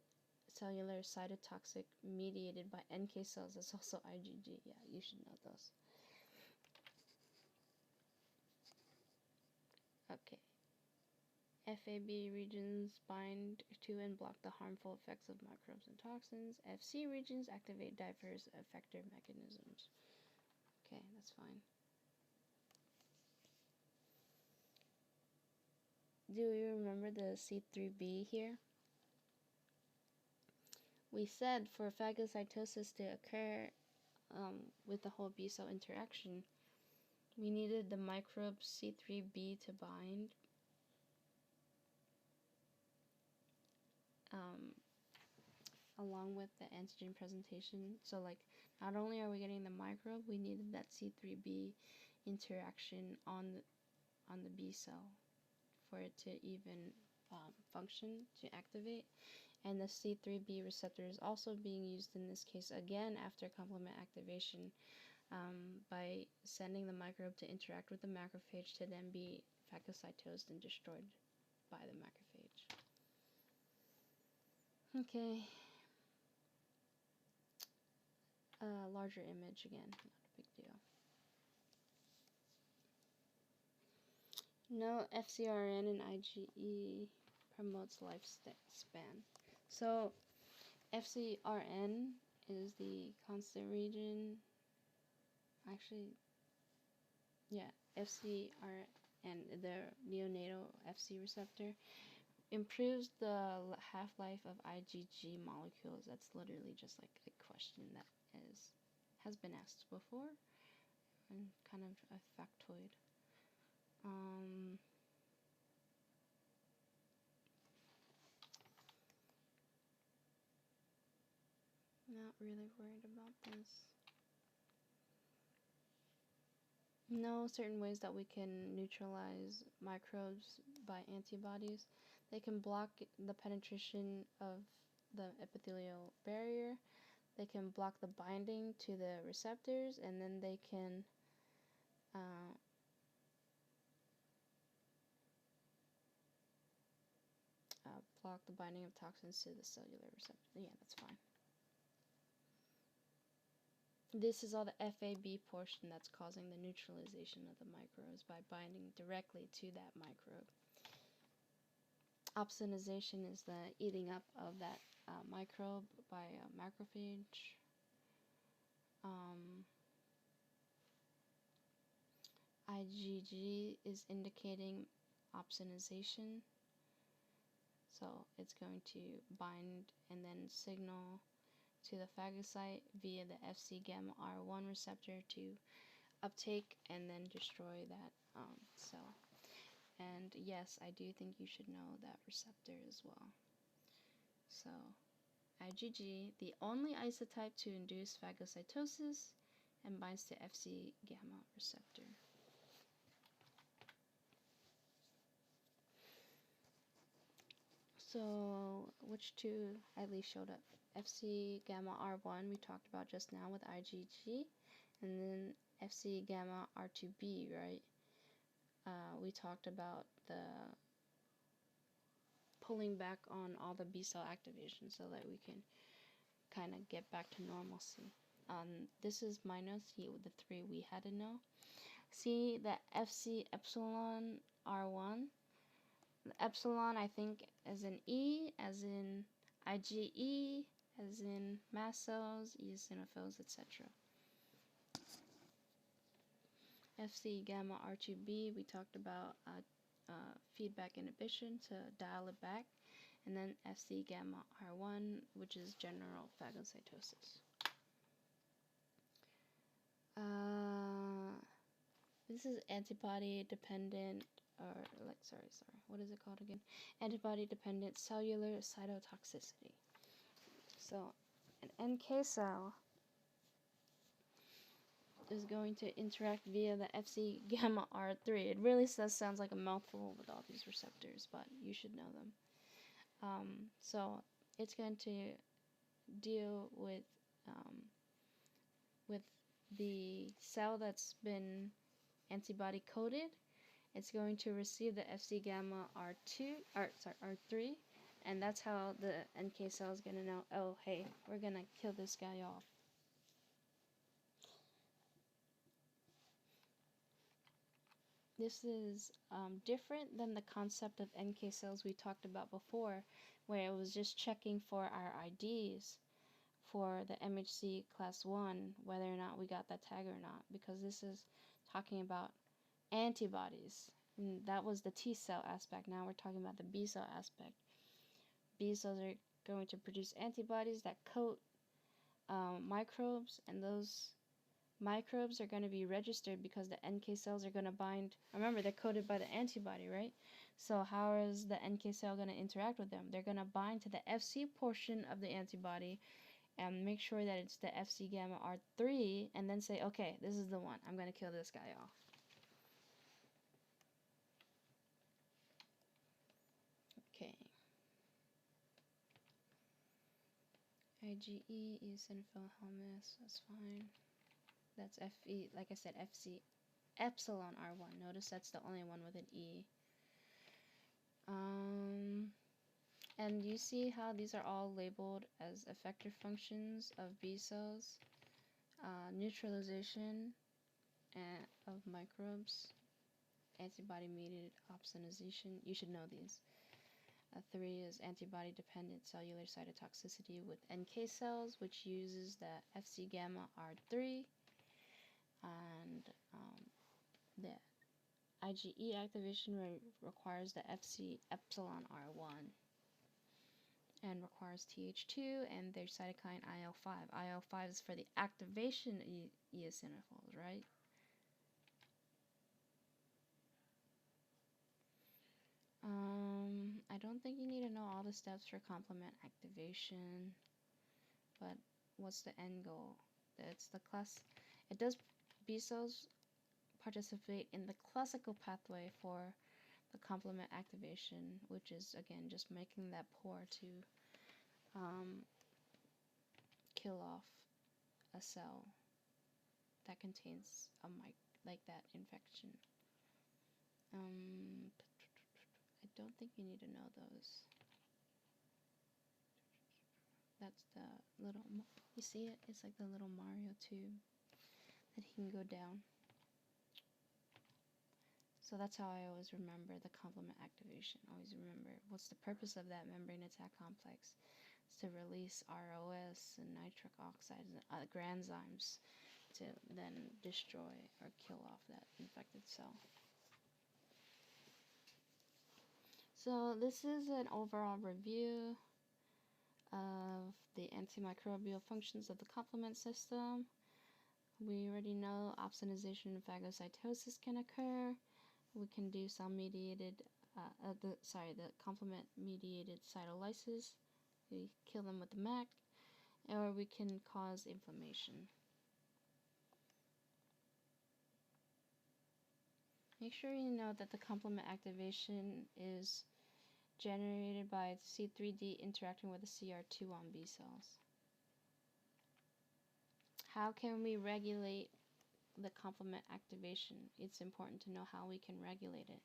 cellular cytotoxic mediated by NK cells. That's also IgG. Yeah, you should know those. Okay. FAB regions bind to and block the harmful effects of microbes and toxins. FC regions activate diverse effector mechanisms. Okay, that's fine. Do you remember the C3b here? We said for phagocytosis to occur with the whole B cell interaction, we needed the microbe C3b to bind. Along with the antigen presentation. So like, not only are we getting the microbe, we needed that C3b interaction on the B cell for it to even function, to activate. And the C3b receptor is also being used in this case again after complement activation by sending the microbe to interact with the macrophage to then be phagocytosed and destroyed by the macrophage. Okay. Larger image again, not a big deal. No, FcRn and IgE promotes lifespan. So FcRn is the constant region. Actually, yeah, FcRn, the neonatal Fc receptor, improves the half-life of IgG molecules. That's literally just like a question that has been asked before, and kind of a factoid. Not really worried about this. No certain ways that we can neutralize microbes by antibodies. They can block the penetration of the epithelial barrier. They can block the binding to the receptors, and then they can uh, block the binding of toxins to the cellular receptor. Yeah, that's fine. This is all the FAB portion that's causing the neutralization of the microbes by binding directly to that microbe. Opsonization is the eating up of that microbe by a macrophage. IgG is indicating opsonization. So it's going to bind and then signal to the phagocyte via the Fc gamma R1 receptor to uptake and then destroy that cell. And yes, I do think you should know that receptor as well. So IgG, the only isotype to induce phagocytosis, and binds to Fc gamma receptor. So which two at least showed up? Fc gamma R1 we talked about just now with IgG, and then Fc gamma R2b, right? We talked about the pulling back on all the B cell activation so that we can kind of get back to normalcy. This is minus the three we had to know. See the Fc epsilon R1. The epsilon, I think, as in E, as in IgE, as in mast cells, eosinophils, etc. Fc gamma R2b, we talked about feedback inhibition to dial it back, and then Fc gamma R1, which is general phagocytosis. This is antibody dependent, or like, sorry, what is it called again? Antibody dependent cellular cytotoxicity. So, an NK cell is going to interact via the Fc gamma R3. It really sounds like a mouthful with all these receptors, but you should know them. So it's going to deal with the cell that's been antibody coated. It's going to receive the Fc gamma R3, and that's how the NK cell is going to know, oh, hey, we're going to kill this guy off. This is different than the concept of NK cells we talked about before, where it was just checking for our IDs for the MHC class 1, whether or not we got that tag or not, because this is talking about antibodies. And that was the T cell aspect. Now we're talking about the B cell aspect. B cells are going to produce antibodies that coat microbes, and those microbes are going to be registered because the NK cells are going to bind. Remember, they're coated by the antibody, right? So how is the NK cell going to interact with them? They're going to bind to the Fc portion of the antibody and make sure that it's the Fc gamma R3, and then say, okay, this is the one. I'm going to kill this guy off. Okay. IgE, eosinophil helminths, that's fine. That's Fe, like I said, Fc epsilon R1. Notice that's the only one with an E. And you see how these are all labeled as effector functions of B cells. Neutralization of microbes, antibody-mediated opsonization. You should know these. 3 is antibody-dependent cellular cytotoxicity with NK cells, which uses the Fc gamma R3, and the IgE activation requires the Fc epsilon R1 and requires Th2 and their cytokine IL-5. IL-5 is for the activation of eosinophils, right? I don't think you need to know all the steps for complement activation, but what's the end goal? It's the class. It does B cells participate in the classical pathway for the complement activation, which is again just making that pore to kill off a cell that contains a like that infection. I don't think you need to know those. That's the little, you see it? It's like the little Mario tube that he can go down. So that's how I always remember the complement activation. Always remember what's the purpose of that membrane attack complex. It's to release ROS and nitric oxides and other granzymes to then destroy or kill off that infected cell. So this is an overall review of the antimicrobial functions of the complement system. We already know opsonization and phagocytosis can occur. We can do cell-mediated, the complement-mediated cytolysis. We kill them with the MAC, or we can cause inflammation. Make sure you know that the complement activation is generated by C3D interacting with the CR2 on B cells. How can we regulate the complement activation? It's important to know how we can regulate it.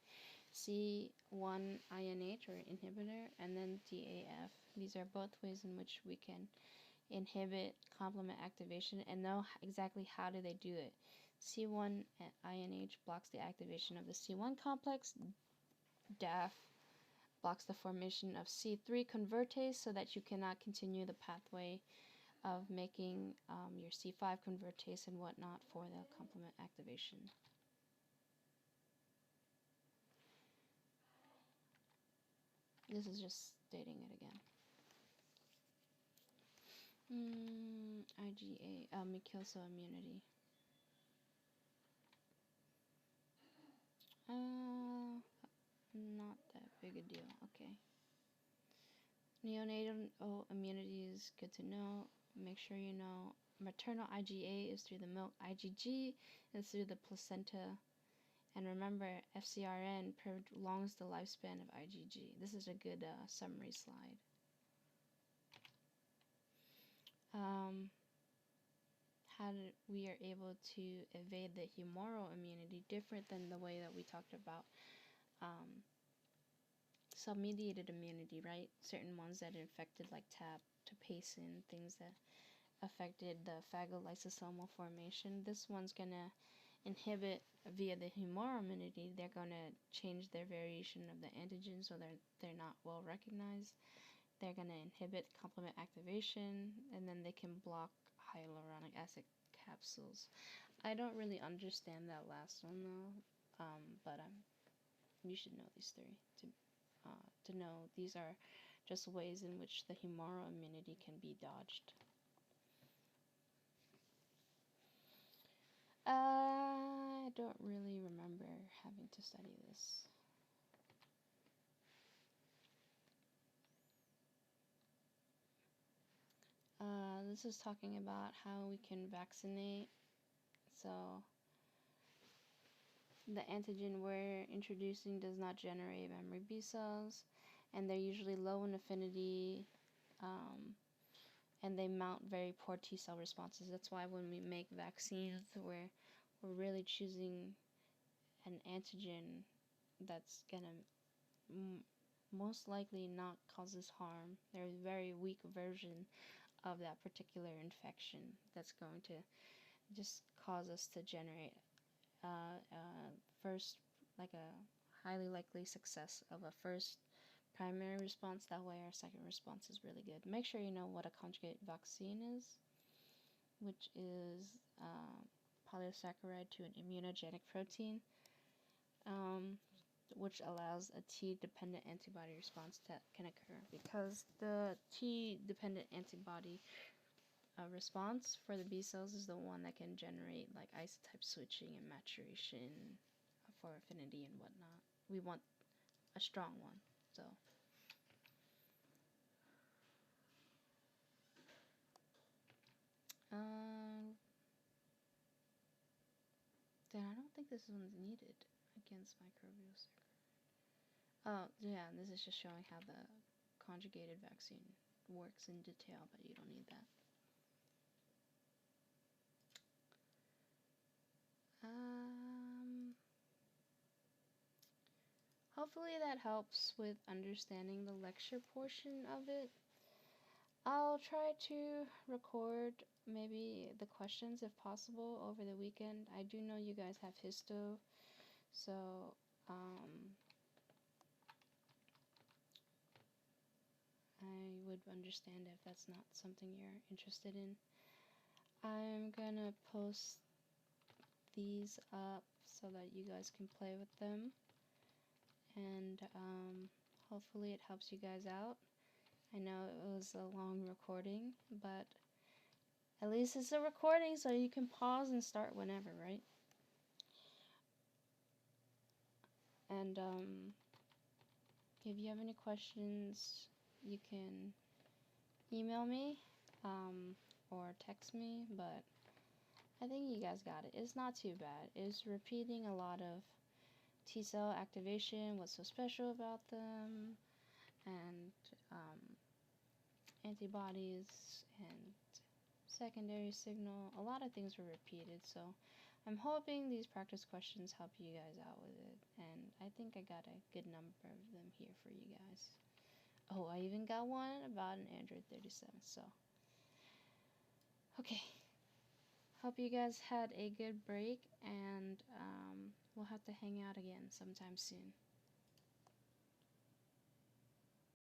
C1INH or inhibitor, and then DAF. These are both ways in which we can inhibit complement activation and know exactly how do they do it. C1INH blocks the activation of the C1 complex. DAF blocks the formation of C3 convertase so that you cannot continue the pathway of making your C5 convertase and whatnot for the complement activation. This is just stating it again. IgA, mucosal immunity. Not that big a deal. Okay. Neonatal immunity is good to know. Make sure you know maternal IgA is through the milk. IgG is through the placenta. And remember, FcRn prolongs the lifespan of IgG. This is a good summary slide. How we are able to evade the humoral immunity, different than the way that we talked about cell-mediated immunity, right? Certain ones that infected like TAP, Tapacin, things that affected the phagolysosomal formation. This one's going to inhibit via the humoral immunity. They're going to change their variation of the antigen so they're not well recognized. They're going to inhibit complement activation, and then they can block hyaluronic acid capsules. I don't really understand that last one though, but you should know these three to know these are just ways in which the humoral immunity can be dodged. I don't really remember having to study this. This is talking about how we can vaccinate. So the antigen we're introducing does not generate memory B cells, and they're usually low in affinity, and they mount very poor T cell responses. That's why when we make vaccines, we're really choosing an antigen that's gonna most likely not cause us harm. There's a very weak version of that particular infection that's going to just cause us to generate first, like a highly likely success of a first primary response. That way our second response is really good. Make sure you know what a conjugate vaccine is, which is polysaccharide to an immunogenic protein, which allows a T-dependent antibody response that can occur, because the T-dependent antibody response for the B cells is the one that can generate like isotype switching and maturation for affinity and whatnot. We want a strong one, so. Then I don't think this one's needed against microbial circulation. Oh, yeah, this is just showing how the conjugated vaccine works in detail, but you don't need that. Um, Hopefully that helps with understanding the lecture portion of it. I'll try to record maybe the questions if possible over the weekend. I do know you guys have histo, so I would understand if that's not something you're interested in. I'm gonna post these up so that you guys can play with them, and hopefully it helps you guys out. I know it was a long recording, but at least it's a recording, so you can pause and start whenever, right? And if you have any questions, you can email me or text me, but I think you guys got it. It's not too bad. It's repeating a lot of T cell activation, what's so special about them, and antibodies and secondary signal. A lot of things were repeated, so I'm hoping these practice questions help you guys out with it, and I think I got a good number of them here for you guys. Oh, I even got one about an Android 37, so okay. Hope you guys had a good break, and we'll have to hang out again sometime soon.